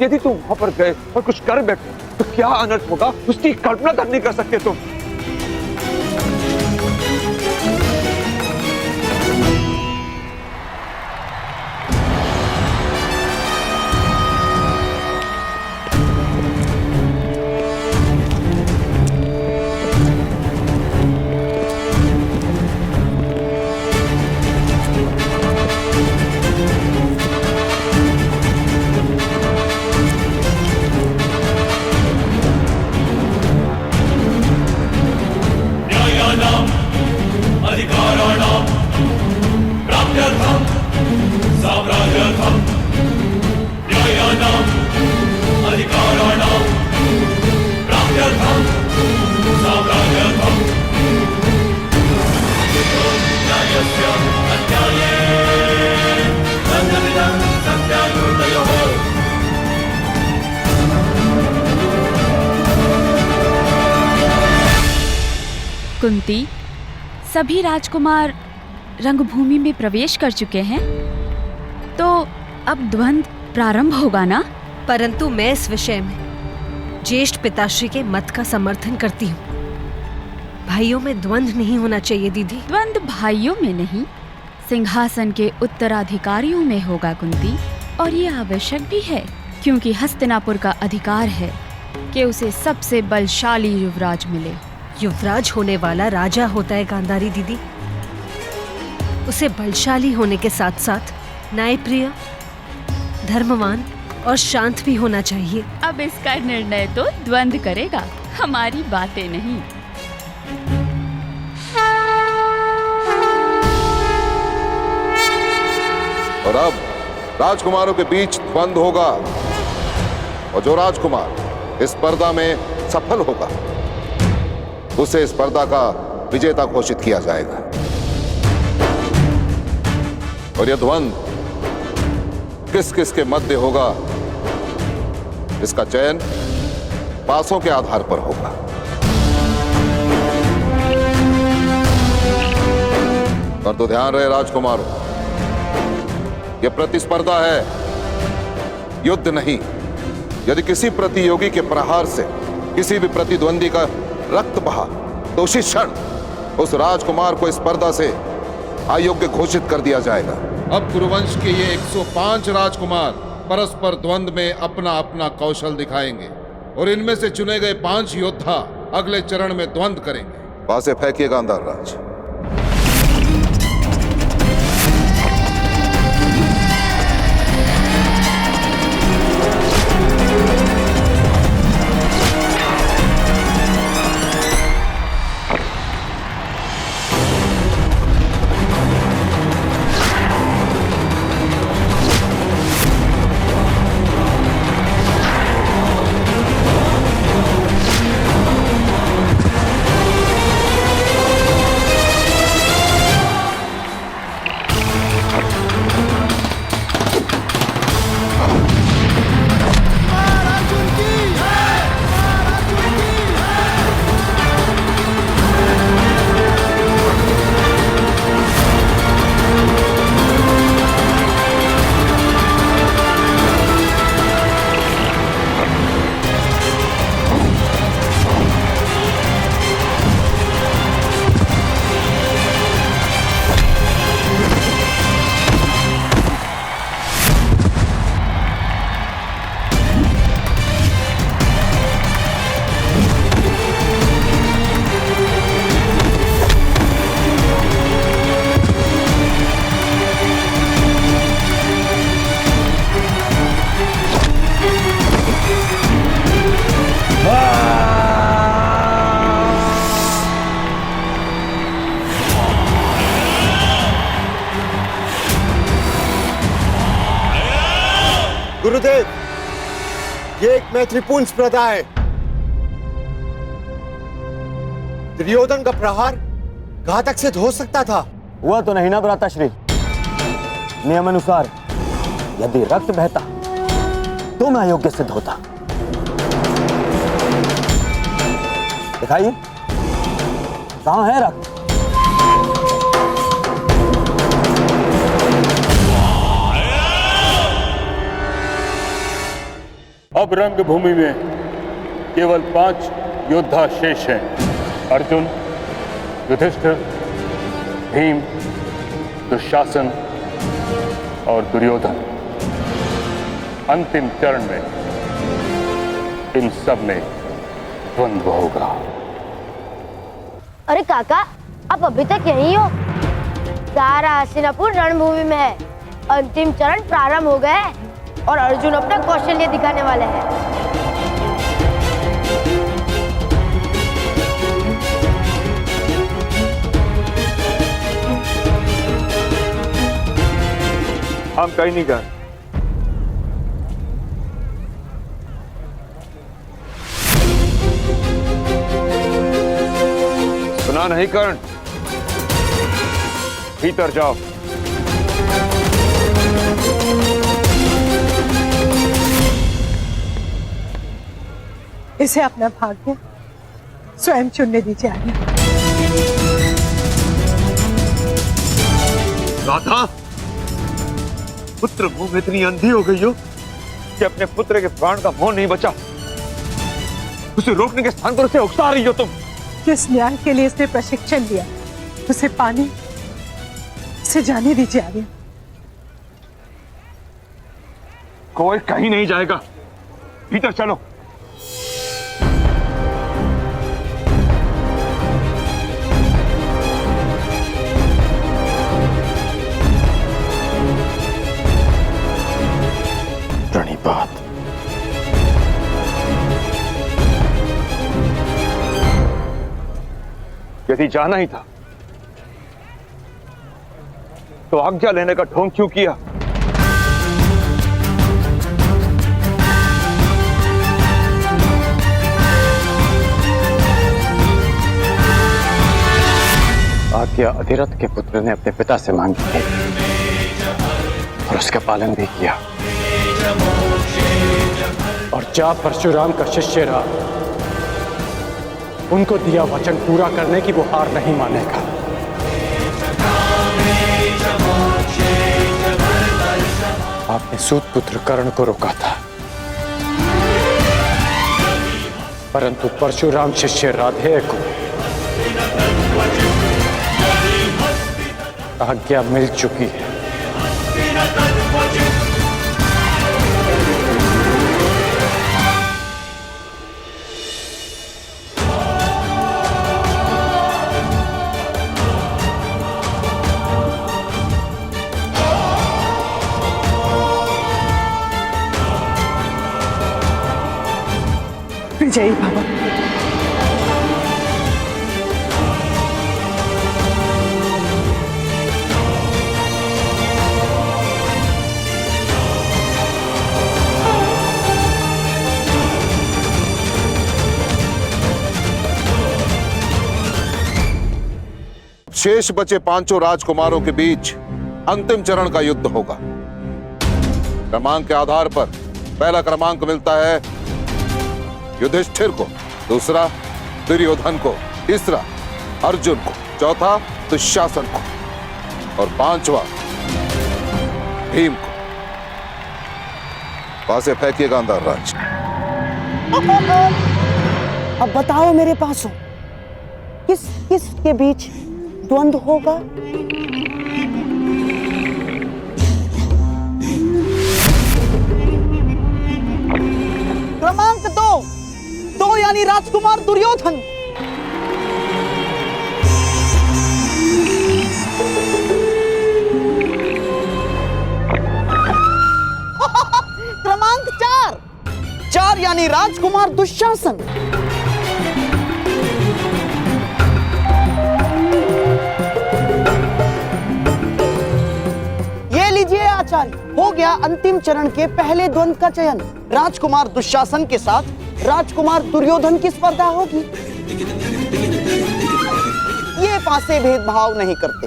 यदि तुम वहां पर गए और कुछ कर बैठे तो क्या अनर्थ होगा उसकी कल्पना तक नहीं कर सकते तुम। कुंती, सभी राजकुमार रंगभूमि में प्रवेश कर चुके हैं, तो अब द्वंद्व प्रारंभ होगा ना? परंतु मैं इस विषय में ज्येष्ठ पिताश्री के मत का समर्थन करती हूँ। भाइयों में द्वंद्व नहीं होना चाहिए दीदी। द्वंद्व भाइयों में नहीं, सिंहासन के उत्तराधिकारियों में होगा कुंती। और ये आवश्यक भी है, क्योंकि हस्तिनापुर का अधिकार है कि उसे सबसे बलशाली युवराज मिले। युवराज होने वाला राजा होता है गांधारी दीदी। उसे बलशाली होने के साथ साथ न्यायप्रिय, धर्मवान और शांत भी होना चाहिए। अब इसका निर्णय तो द्वंद्व करेगा, हमारी बातें नहीं। और अब राजकुमारों के बीच द्वंद्व होगा, और जो राजकुमार इस स्पर्धा में सफल होगा उसे इस स्पर्धा का विजेता घोषित किया जाएगा। और यह द्वंद्व किस किस के मध्य होगा, इसका चयन पासों के आधार पर होगा। पर तो ध्यान रहे राजकुमारों, यह प्रतिस्पर्धा है, युद्ध नहीं। यदि किसी प्रतियोगी के प्रहार से किसी भी प्रतिद्वंदी का रक्त बहा तो उसी क्षण उस राजकुमार को स्पर्धा से अयोग्य घोषित कर दिया जाएगा। अब कुरुवंश के ये 105 राजकुमार परस्पर द्वंद्व में अपना अपना कौशल दिखाएंगे, और इनमें से चुने गए 5 योद्धा अगले चरण में द्वंद्व करेंगे। पासे फेंकिए गांधार राज। गुरुदेव, ये एक मैत्रीपूर्ण स्पर्धा है। दुर्योधन का प्रहार घातक सिद्ध हो सकता था। हुआ तो नहीं ना भ्राताश्री। नियम अनुसार यदि रक्त बहता तो मैं अयोग्य सिद्ध होता। दिखाइए कहां है रक्त। अब रंगभूमि में केवल 5 योद्धा शेष हैं। अर्जुन, युधिष्ठिर, भीम, दुशासन और दुर्योधन। अंतिम चरण में इन सब में द्वंद्व होगा। अरे काका, आप अभी तक यहीं हो? सारा हस्तिनापुर रणभूमि में है। अंतिम चरण प्रारंभ हो गए और अर्जुन अपना कौशल्य दिखाने वाले हैं। हम कहीं नहीं गए। सुना नहीं कर्ण? भीतर जाओ। इसे अपना भाग्य स्वयं चुनने दीजिए आर्य। राधा, पुत्र मुंह में इतनी अंधी हो गई हो कि अपने पुत्र के प्राण का मोह नहीं बचा। उसे रोकने के स्थान पर उसे उकसा रही हो तुम। जिस न्याय के लिए इसने प्रशिक्षण लिया उसे पाने, उसे जाने दीजिए आर्य। कोई कहीं नहीं जाएगा। भीतर चलो। बात यदि जाना ही था तो आज्ञा लेने का ढोंग क्यों किया? आज्ञा अधिरथ के पुत्र ने अपने पिता से मांगी थी और उसका पालन भी किया। और जा परशुराम का शिष्य रहा, उनको दिया वचन पूरा करने की वो हार नहीं मानेगा। आपने सूत पुत्र कर्ण को रोका था, परंतु परशुराम शिष्य राधेय को आज्ञा मिल चुकी है। विजयी भव। शेष बचे 5 राजकुमारों के बीच अंतिम चरण का युद्ध होगा। क्रमांक के आधार पर पहला क्रमांक मिलता है युधिष्ठिर को, दूसरा दुर्योधन को, तीसरा अर्जुन को, चौथा दुशासन को और 5वां भीम को। पासे फेंकिए गांधार राज। अब बताओ मेरे पासों, किस किस के बीच द्वंद्व होगा? क्रमांक 2 यानी राजकुमार दुर्योधन। क्रमांक 4 यानी राजकुमार दुशासन। लीजिए आचार्य, हो गया अंतिम चरण के पहले द्वंद्व का चयन। राजकुमार दुशासन के साथ राजकुमार दुर्योधन की स्पर्धा होगी। ये पासे भेदभाव नहीं करते,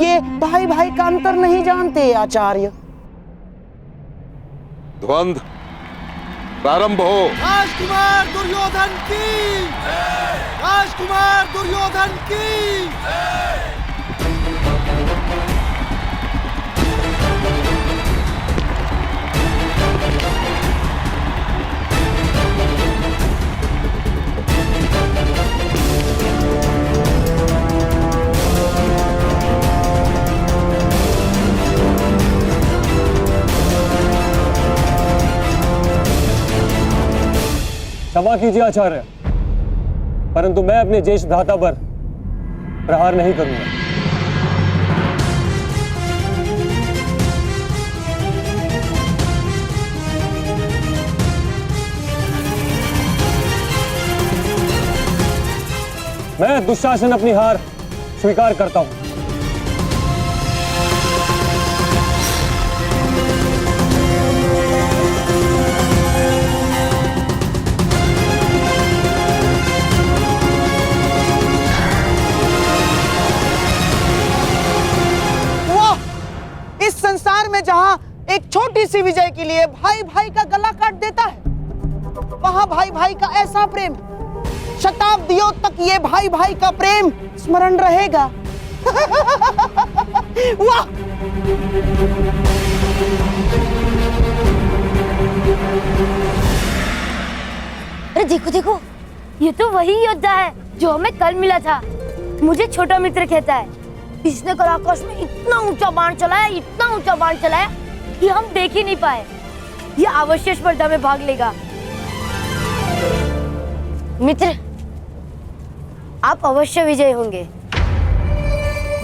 ये भाई भाई का अंतर नहीं जानते आचार्य। द्वंद्व प्रारंभ हो। राजकुमार दुर्योधन की, राजकुमार दुर्योधन की। क्षमा कीजिए आचार्य, परंतु मैं अपने ज्येष्ठ भ्राता पर प्रहार नहीं करूंगा। मैं दुशासन अपनी हार स्वीकार करता हूं। इस संसार में जहां एक छोटी सी विजय के लिए भाई भाई का गला काट देता है, वहां भाई भाई का ऐसा प्रेम, शताब्दियों तक ये भाई भाई का प्रेम स्मरण रहेगा। वाह! अरे देखो देखो, ये तो वही योद्धा है जो हमें कल मिला था। मुझे छोटा मित्र कहता है। इसने कल आकाश में इतना ऊंचा बाण चलाया, इतना ऊंचा बाण चलाया कि हम देख ही नहीं पाए। ये अवश्य स्पर्धा में भाग लेगा। मित्र, आप अवश्य विजय होंगे।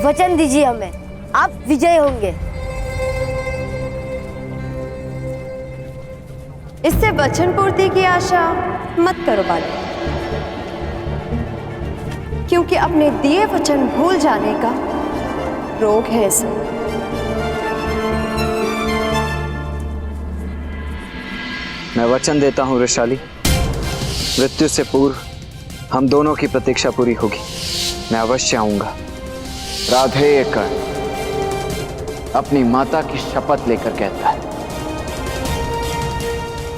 वचन दीजिए हमें, आप विजय होंगे। इससे वचन पूर्ति की आशा मत करो बालक, क्योंकि अपने दिए वचन भूल जाने का रोग है इसे। मैं वचन देता हूं वृषाली, मृत्यु से पूर्व हम दोनों की प्रतीक्षा पूरी होगी। मैं अवश्य आऊंगा। राधेय कर्ण अपनी माता की शपथ लेकर कहता है।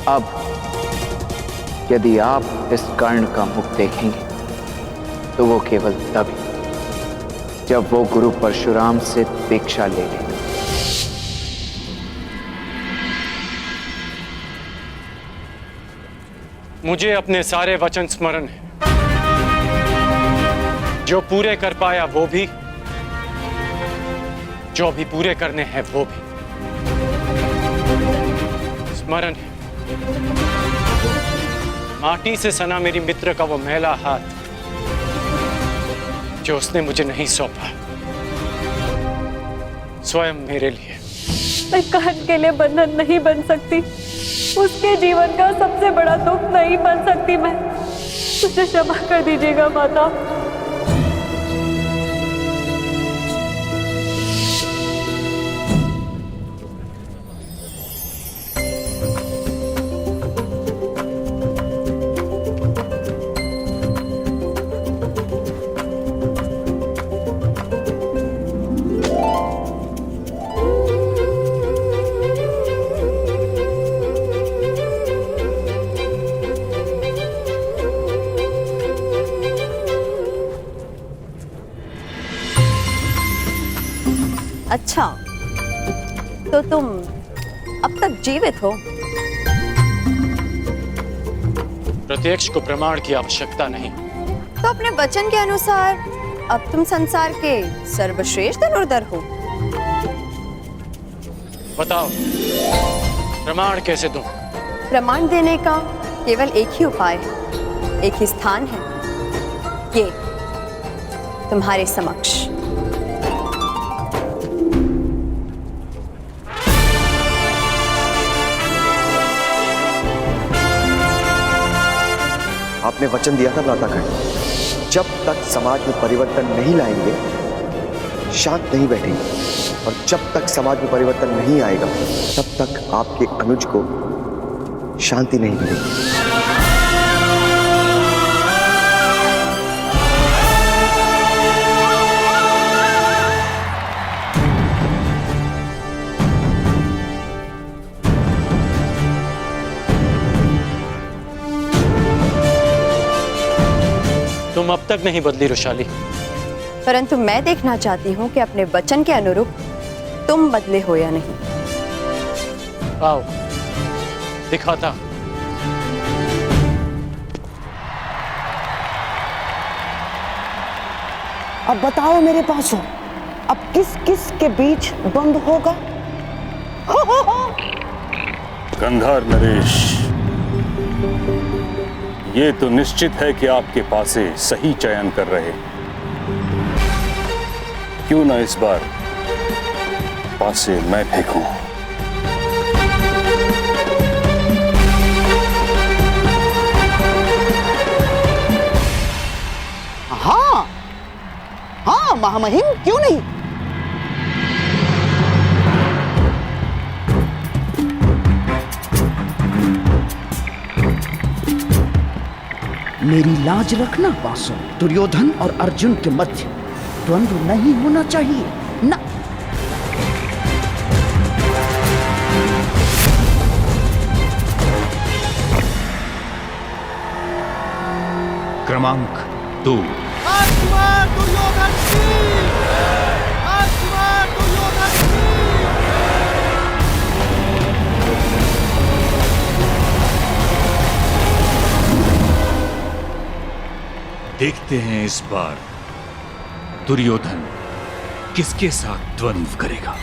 अब यदि आप इस कर्ण का मुख देखेंगे तो वो केवल तभी जब वो गुरु परशुराम से दीक्षा ले लेगा। मुझे अपने सारे वचन स्मरण है, जो पूरे कर पाया वो भी, जो अभी पूरे करने हैं वो भी स्मरण है। माटी से सना मेरी मित्र का वो मैला हाथ जो उसने मुझे नहीं सौंपा, स्वयं मेरे लिए। मैं कर्ण के लिए बंधन नहीं बन सकती, उसके जीवन का सबसे बड़ा दुख नहीं बन सकती मैं। मुझे क्षमा कर दीजिएगा माता। अच्छा, तो तुम अब तक जीवित हो? प्रत्यक्ष को प्रमाण की आवश्यकता नहीं। तो अपने वचन के अनुसार अब तुम संसार के सर्वश्रेष्ठ धनुर्धर हो। बताओ, प्रमाण कैसे दूं? प्रमाण देने का केवल एक ही उपाय है, एक ही स्थान है, ये तुम्हारे समक्ष। आपने वचन दिया था भ्राता कर्ण, जब तक समाज में परिवर्तन नहीं लाएंगे शांत नहीं बैठेंगे और जब तक समाज में परिवर्तन नहीं आएगा तब तक आपके अनुज को शांति नहीं मिलेगी। तुम अब तक नहीं बदली रुशाली। परंतु मैं देखना चाहती हूँ कि अपने वचन के अनुरूप तुम बदले हो या नहीं। आओ दिखाता। अब बताओ मेरे पासों, अब किस किस के बीच द्वंद्व होगा? गंधार नरेश, ये तो निश्चित है कि आपके पासे सही चयन कर रहे। क्यों ना इस बार पासे मैं फेंकूं? हाँ हाँ महामहिम, क्यों नहीं। मेरी लाज रखना पासों, दुर्योधन और अर्जुन के मध्य द्वंद्व नहीं होना चाहिए ना। क्रमांक 2। राजकुमार दुर्योधन की, राजकुमार दुर्योधन की। देखते हैं इस बार दुर्योधन किसके साथ द्वंद्व करेगा।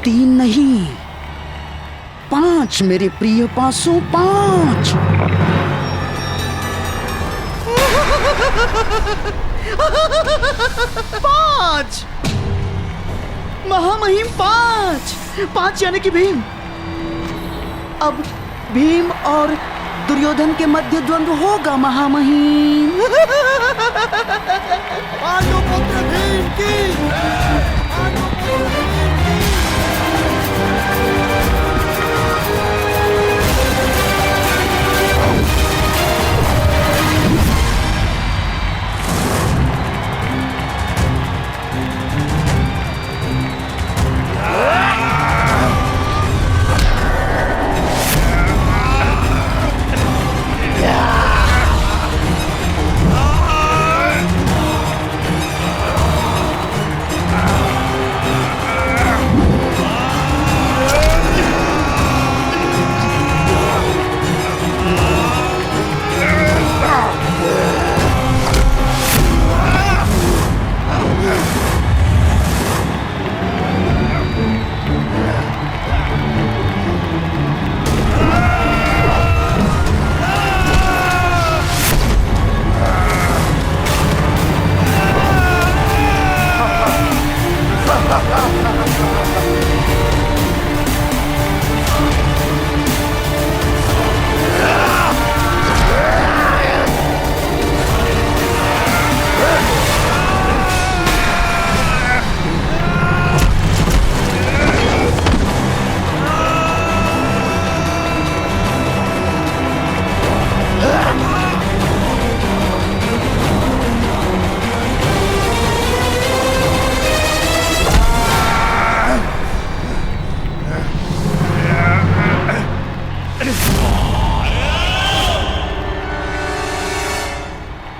तीन नहीं, 5 मेरे प्रिय पासों, 5। पांच महामहिम, 5 यानी कि भीम। अब भीम और दुर्योधन के मध्य द्वंद्व होगा महामहिम। पांडुपुत्र भीम की,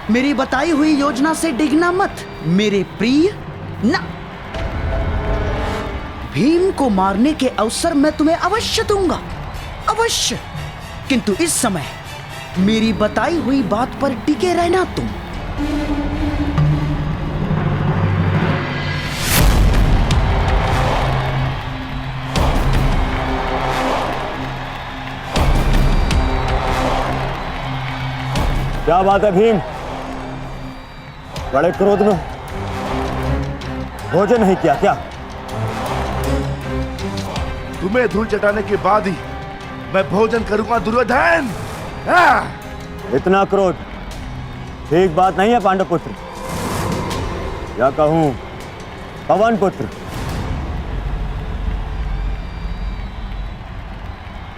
मेरी बताई हुई योजना से डिगना मत मेरे प्रिय ना। भीम को मारने के अवसर मैं तुम्हें अवश्य दूंगा, अवश्य। किंतु इस समय मेरी बताई हुई बात पर टिके रहना तुम। क्या बात है भीम, बड़े क्रोध में भोजन नहीं किया क्या? तुम्हें धूल चटाने के बाद ही मैं भोजन करूंगा दुर्योधन। इतना क्रोध ठीक बात नहीं है पांडव पुत्र, या कहूं पवन पुत्र।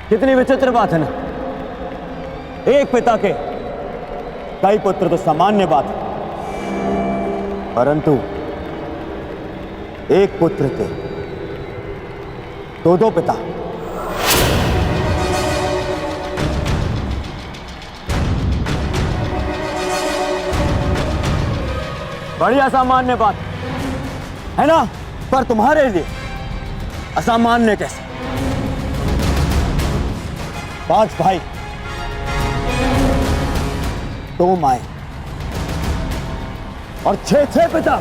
कितनी विचित्र बात है ना, एक पिता के कई पुत्र तो सामान्य बात है, परंतु एक पुत्र के दो पिता। बड़ी असामान्य बात है ना, पर तुम्हारे लिए असामान्य कैसे? 5 भाई, 2 माए और 6 पिता।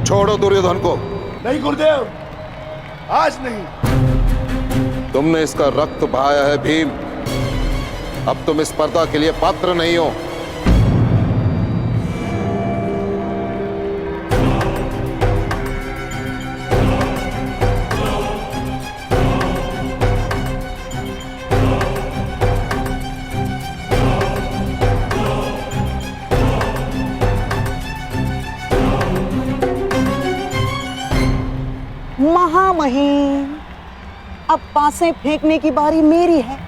छोड़ो दुर्योधन को। नहीं गुरुदेव, आज नहीं। तुमने इसका रक्त बहाया है भीम, अब तुम इस स्पर्धा के लिए पात्र नहीं हो। महामहिम, अब पासे फेंकने की बारी मेरी है।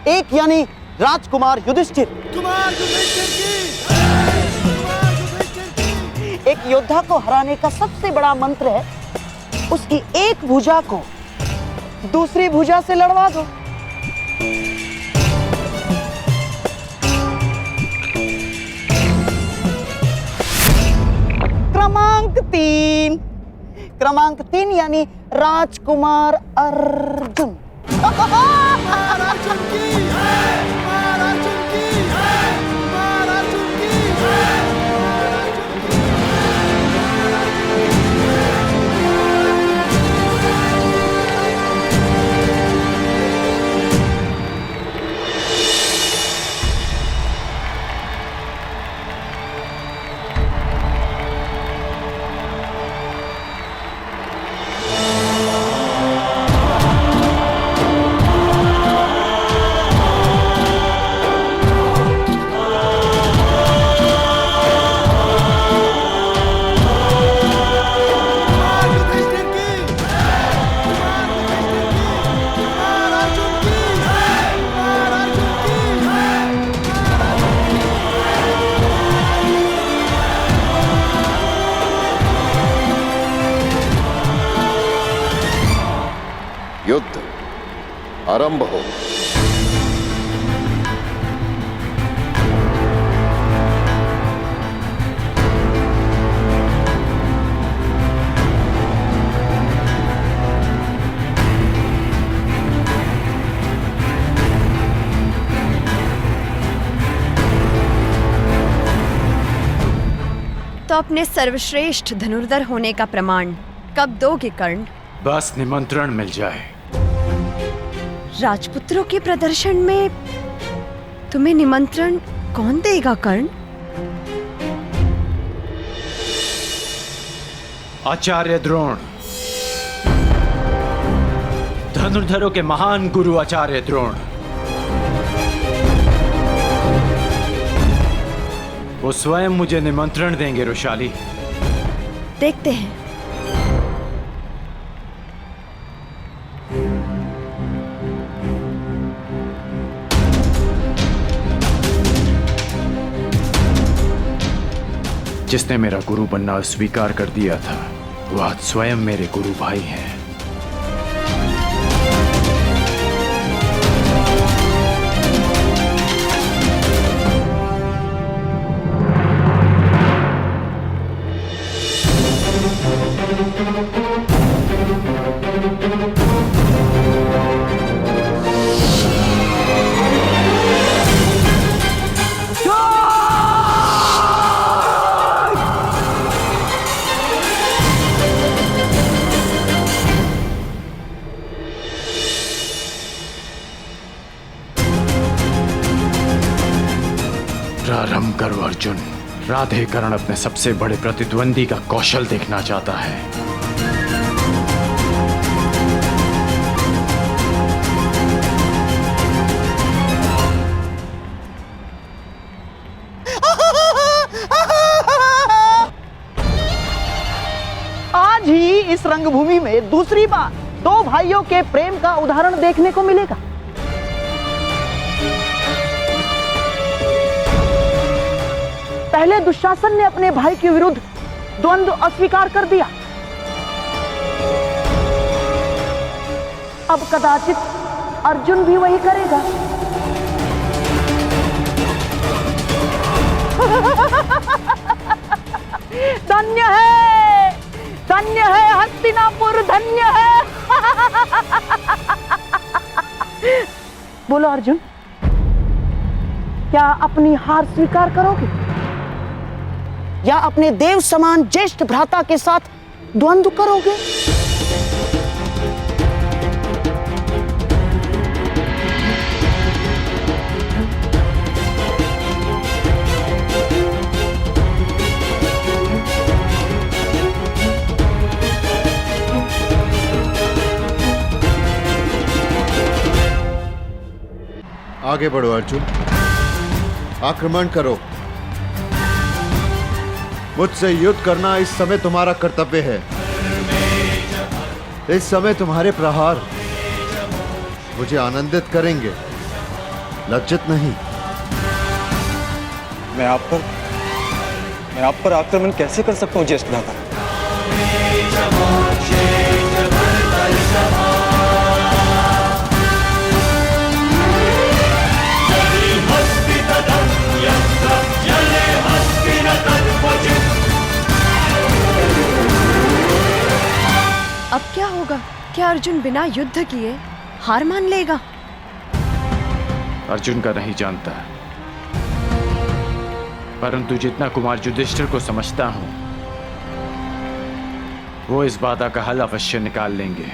एक यानी राजकुमार युधिष्ठिर। एक योद्धा को हराने का सबसे बड़ा मंत्र है उसकी एक भुजा को दूसरी भुजा से लड़वा दो। क्रमांक 3 यानी राजकुमार अर्जुन। आरंभ हो। तो अपने सर्वश्रेष्ठ धनुर्धर होने का प्रमाण कब दोगे कर्ण? बस निमंत्रण मिल जाए। राजपुत्रों के प्रदर्शन में तुम्हें निमंत्रण कौन देगा कर्ण? आचार्य द्रोण, धनुर्धरों के महान गुरु आचार्य द्रोण। वो स्वयं मुझे निमंत्रण देंगे रोशाली। देखते हैं। जिसने मेरा गुरु बनना स्वीकार कर दिया था, वो आज स्वयं मेरे गुरु भाई हैं। प्रारंभ करो अर्जुन। राधे कर्ण अपने सबसे बड़े प्रतिद्वंदी का कौशल देखना चाहता है। आज ही इस रंगभूमि में दूसरी बार दो भाइयों के प्रेम का उदाहरण देखने को मिलेगा। पहले दुशासन ने अपने भाई के विरुद्ध द्वंद्व अस्वीकार कर दिया, अब कदाचित अर्जुन भी वही करेगा। धन्य है हस्तिनापुर, धन्य है। बोलो अर्जुन, क्या अपनी हार स्वीकार करोगे या अपने देव समान ज्येष्ठ भ्राता के साथ द्वंद्व करोगे? आगे बढ़ो अर्जुन, आक्रमण करो। मुझसे युद्ध करना इस समय तुम्हारा कर्तव्य है। इस समय तुम्हारे प्रहार मुझे आनंदित करेंगे, लज्जित नहीं। मैं आप पर आक्रमण कैसे कर सकता हूं ज्येष्ठ भ्राता? अब क्या होगा? क्या अर्जुन बिना युद्ध किए हार मान लेगा? अर्जुन का नहीं जानता, परंतु जितना कुमार युधिष्ठिर को समझता हूं, वो इस बाधा का हल अवश्य निकाल लेंगे।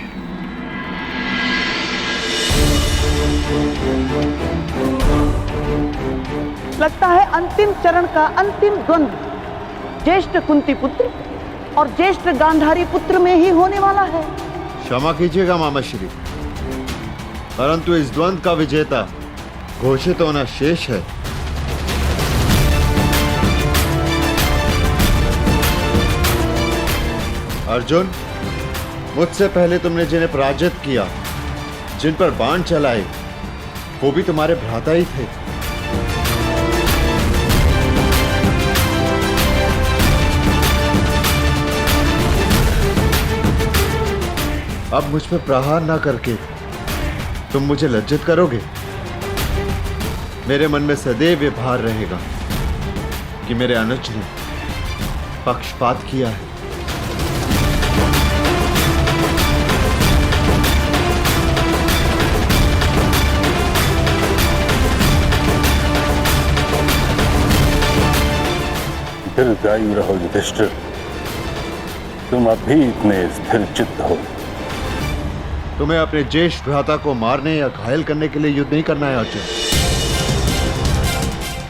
लगता है अंतिम चरण का अंतिम द्वंद्व ज्येष्ठ कुंती पुत्र और ज्येष्ठ गांधारी पुत्र में ही होने वाला है। क्षमा कीजिएगा मामाश्री, परंतु इस द्वंद्व का विजेता घोषित होना शेष है। अर्जुन, मुझसे पहले तुमने जिन्हें पराजित किया, जिन पर बाण चलाए, वो भी तुम्हारे भ्राता ही थे। अब मुझ पर प्रहार ना करके तुम मुझे लज्जित करोगे? मेरे मन में सदैव ये भार रहेगा कि मेरे अनुज ने पक्षपात किया है। दीर्घायु रहो युधिष्ठिर, तुम अभी इतने स्थिर चित्त हो। तुम्हें अपने ज्येष्ठ भ्राता को मारने या घायल करने के लिए युद्ध नहीं करना है अर्जुन।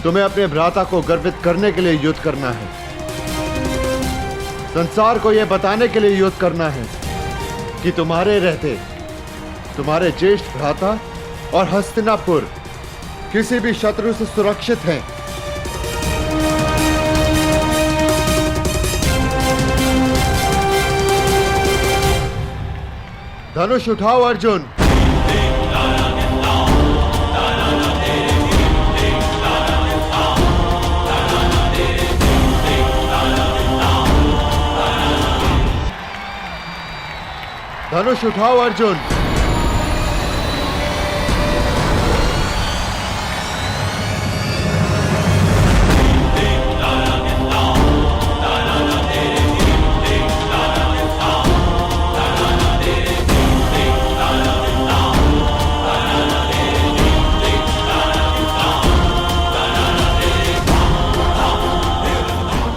तुम्हें अपने भ्राता को गर्वित करने के लिए युद्ध करना है। संसार को यह बताने के लिए युद्ध करना है कि तुम्हारे रहते तुम्हारे ज्येष्ठ भ्राता और हस्तिनापुर किसी भी शत्रु से सुरक्षित हैं। धनुष उठाओ अर्जुन। धनुष उठाओ अर्जुन।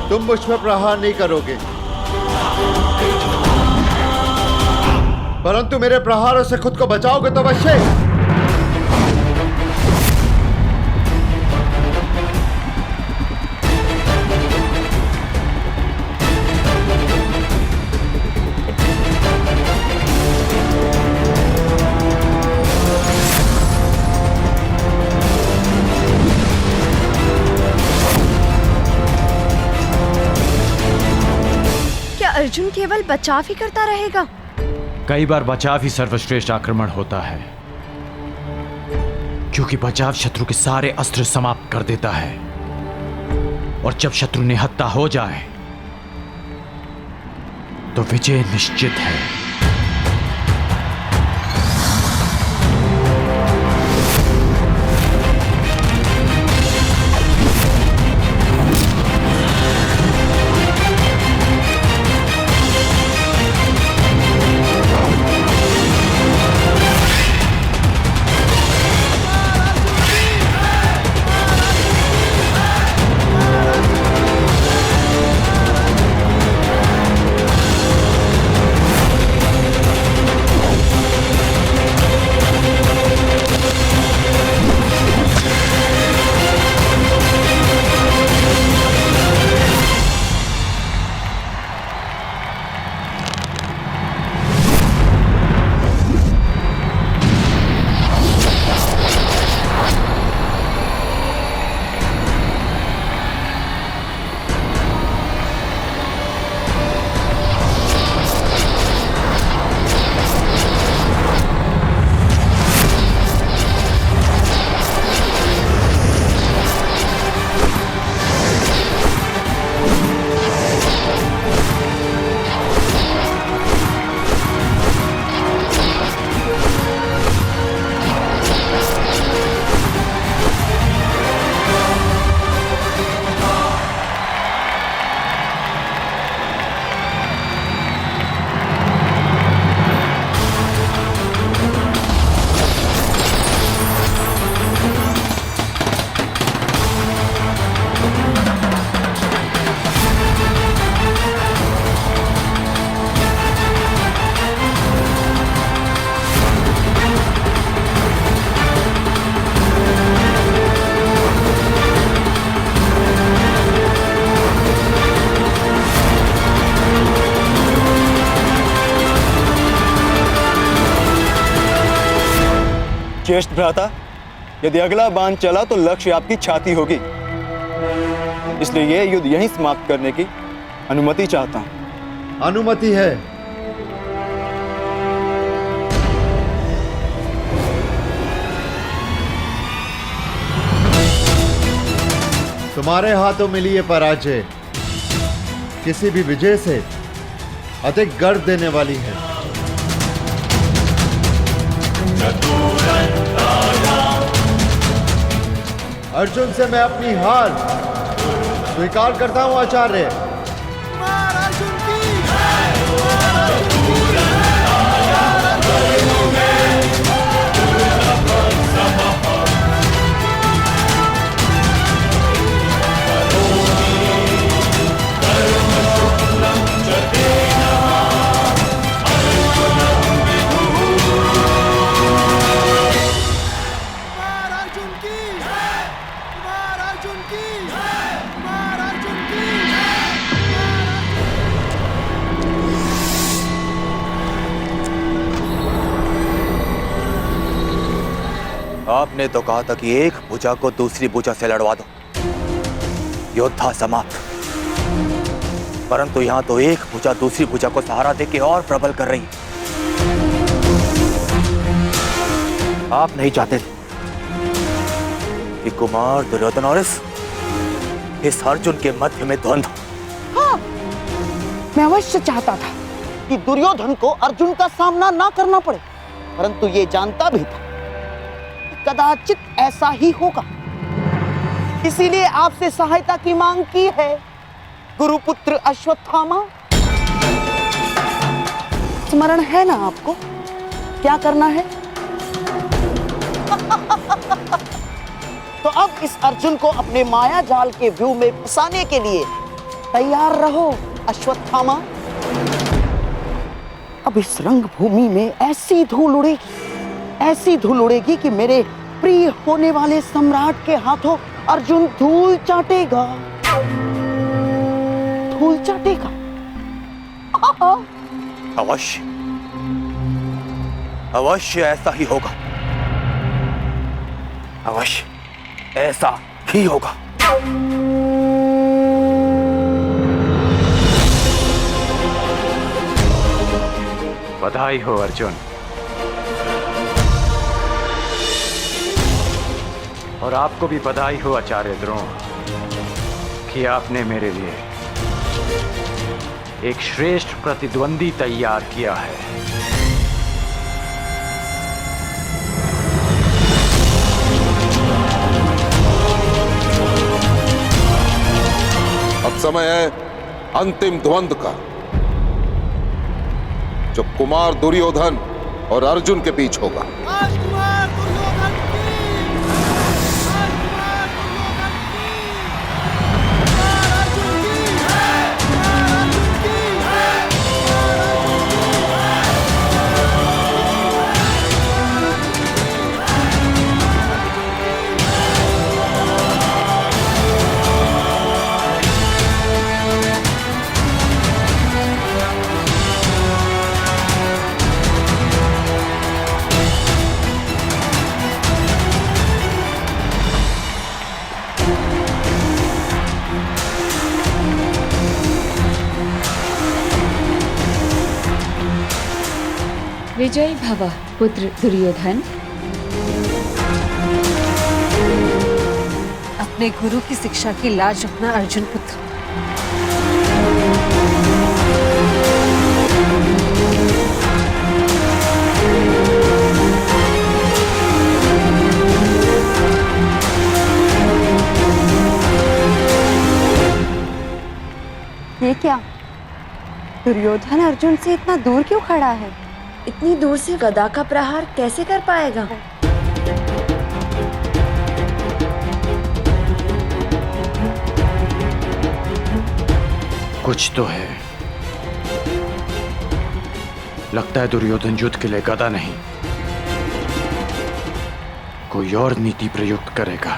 तुम मुझ पर प्रहार नहीं करोगे, परंतु मेरे प्रहारों से खुद को बचाओगे तो अवश्य। अर्जुन केवल बचाव ही करता रहेगा? कई बार बचाव ही सर्वश्रेष्ठ आक्रमण होता है, क्योंकि बचाव शत्रु के सारे अस्त्र समाप्त कर देता है, और जब शत्रु निहत्था हो जाए तो विजय निश्चित है। ज्येष्ठ भ्राता, यदि अगला बाण चला तो लक्ष्य आपकी छाती होगी, इसलिए यह युद्ध यहीं समाप्त करने की अनुमति चाहता हूं। अनुमति है। तुम्हारे हाथों मिली ये पराजय किसी भी विजय से अधिक गर्व देने वाली है। अर्जुन से मैं अपनी हार स्वीकार करता हूं आचार्य। आपने तो कहा था कि एक भुजा को दूसरी भुजा से लड़वा दो, योद्धा समाप्त। परंतु यहां तो एक भुजा दूसरी भुजा को सहारा देके और प्रबल कर रही है। आप नहीं चाहते कि कुमार दुर्योधन और इस अर्जुन के मध्य में द्वंद्व। हाँ, मैं अवश्य चाहता था कि दुर्योधन को अर्जुन का सामना ना करना पड़े, परंतु ये जानता भी था कदाचित ऐसा ही होगा। इसीलिए आपसे सहायता की मांग की है गुरुपुत्र अश्वत्थामा। स्मरण है ना आपको क्या करना है? तो अब इस अर्जुन को अपने माया जाल के व्यू में फंसाने के लिए तैयार रहो अश्वत्थामा। अब इस रंगभूमि में ऐसी धूल उड़ेगी कि मेरे प्रिय होने वाले सम्राट के हाथों अर्जुन धूल चाटेगा। अवश्य अवश्य ऐसा ही होगा, अवश्य ऐसा ही होगा। बधाई हो अर्जुन, और आपको भी बधाई हो आचार्य द्रोण कि आपने मेरे लिए एक श्रेष्ठ प्रतिद्वंदी तैयार किया है। अब समय है अंतिम द्वंद्व का, जो कुमार दुर्योधन और अर्जुन के बीच होगा। विजयी भव पुत्र दुर्योधन। अपने गुरु की शिक्षा की लाज रखना अर्जुन पुत्र। ये क्या? दुर्योधन अर्जुन से इतना दूर क्यों खड़ा है? इतनी दूर से गदा का प्रहार कैसे कर पाएगा? कुछ तो है। लगता है दुर्योधन युद्ध के लिए गदा नहीं, कोई और नीति प्रयुक्त करेगा।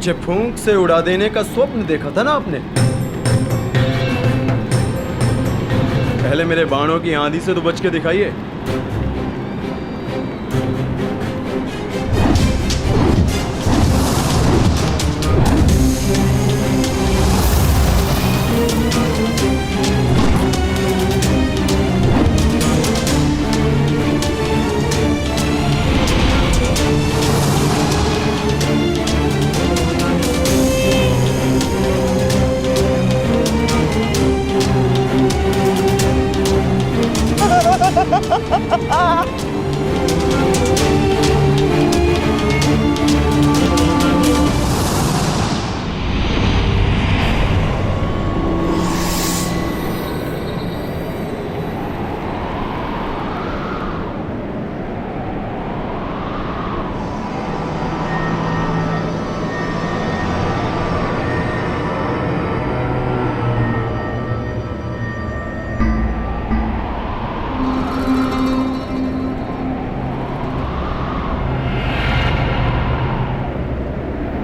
मुझे फूंक से उड़ा देने का स्वप्न देखा था ना आपने? पहले मेरे बाणों की आंधी से तो बच के दिखाइए।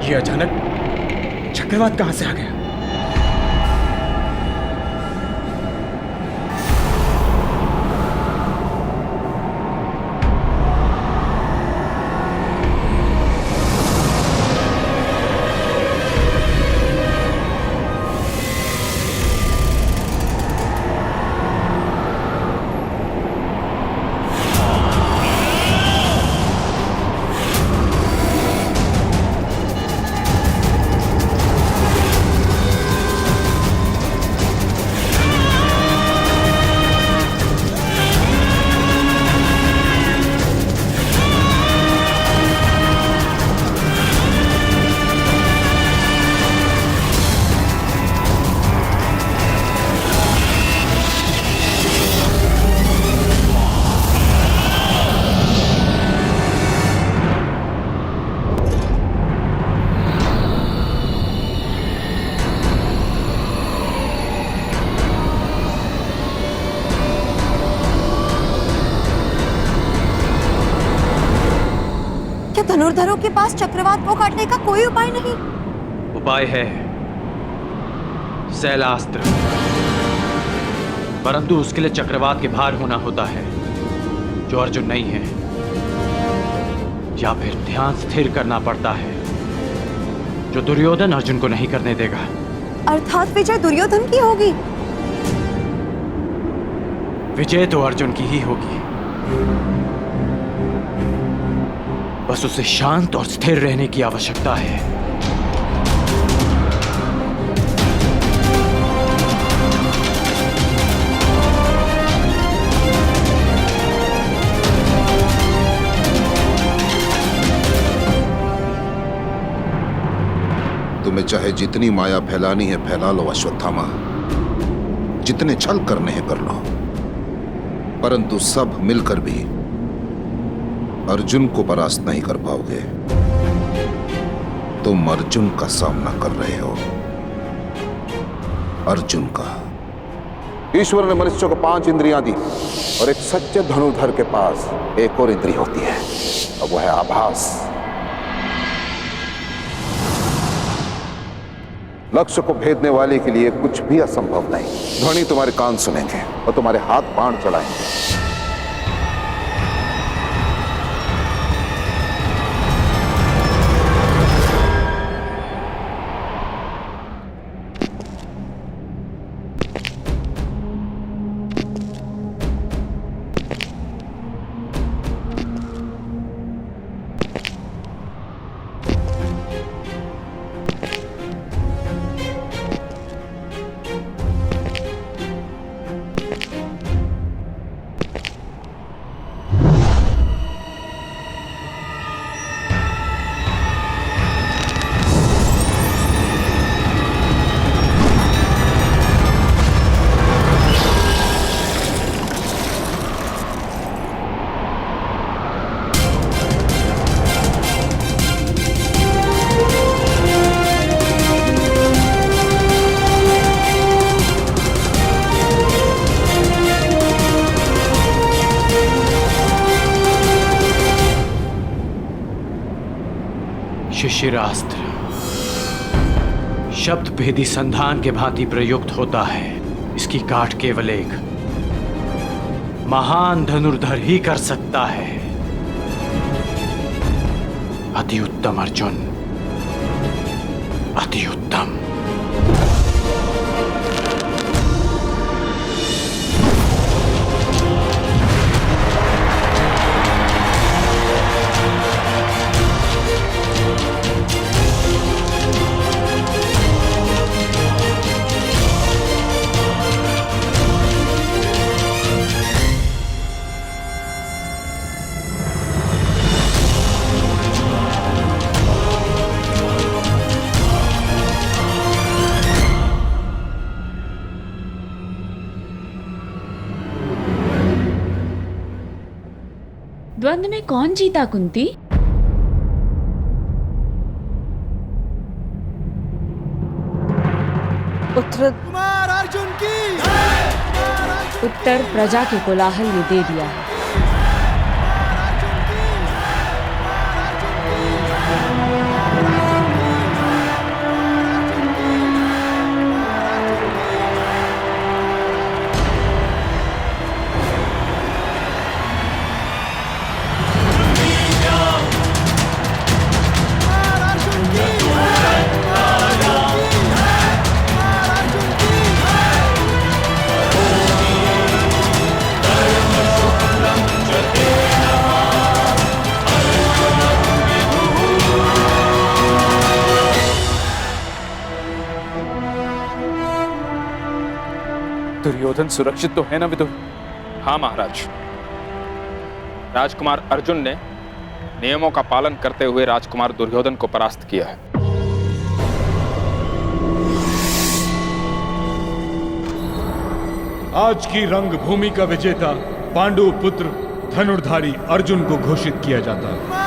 ये अचानक चक्रवात कहां से आ गया? धनुर्धरों के पास चक्रवात को काटने का कोई उपाय नहीं? उपाय है शैलास्त्र, परंतु उसके लिए चक्रवात के भार होना होता है जो अर्जुन नहीं है, या फिर ध्यान स्थिर करना पड़ता है जो दुर्योधन अर्जुन को नहीं करने देगा। अर्थात विजय दुर्योधन की होगी? विजय तो अर्जुन की ही होगी, बस उसे शांत और स्थिर रहने की आवश्यकता है। तुम्हें चाहे जितनी माया फैलानी है फैला लो अश्वत्थामा, जितने छल करने हैं कर लो, परंतु सब मिलकर भी अर्जुन को परास्त नहीं कर पाओगे। तुम अर्जुन का सामना कर रहे हो, अर्जुन का। ईश्वर ने मनुष्य को 5 इंद्रियां दी और एक सच्चे धनुर्धर के पास एक और इंद्रिय होती है, और वह है आभास। लक्ष्य को भेदने वाले के लिए कुछ भी असंभव नहीं। ध्वनि तुम्हारे कान सुनेंगे और तुम्हारे हाथ बाण चलाएंगे। शिशिरास्त्र। शब्द भेदी संधान के भांति प्रयुक्त होता है। इसकी काट केवल एक महान धनुर्धर ही कर सकता है। अति उत्तम अर्जुन, अति उत्तम। द्वंद्व में कौन जीता कुंती? कुमार अर्जुन की उत्तर प्रजा के कोलाहल ने दे दिया है। दुर्योधन सुरक्षित तो है ना विदुर? हाँ महाराज, राजकुमार अर्जुन ने नियमों का पालन करते हुए राजकुमार दुर्योधन को परास्त किया है। आज की रंग भूमि का विजेता पांडु पुत्र धनुर्धारी अर्जुन को घोषित किया जाता है।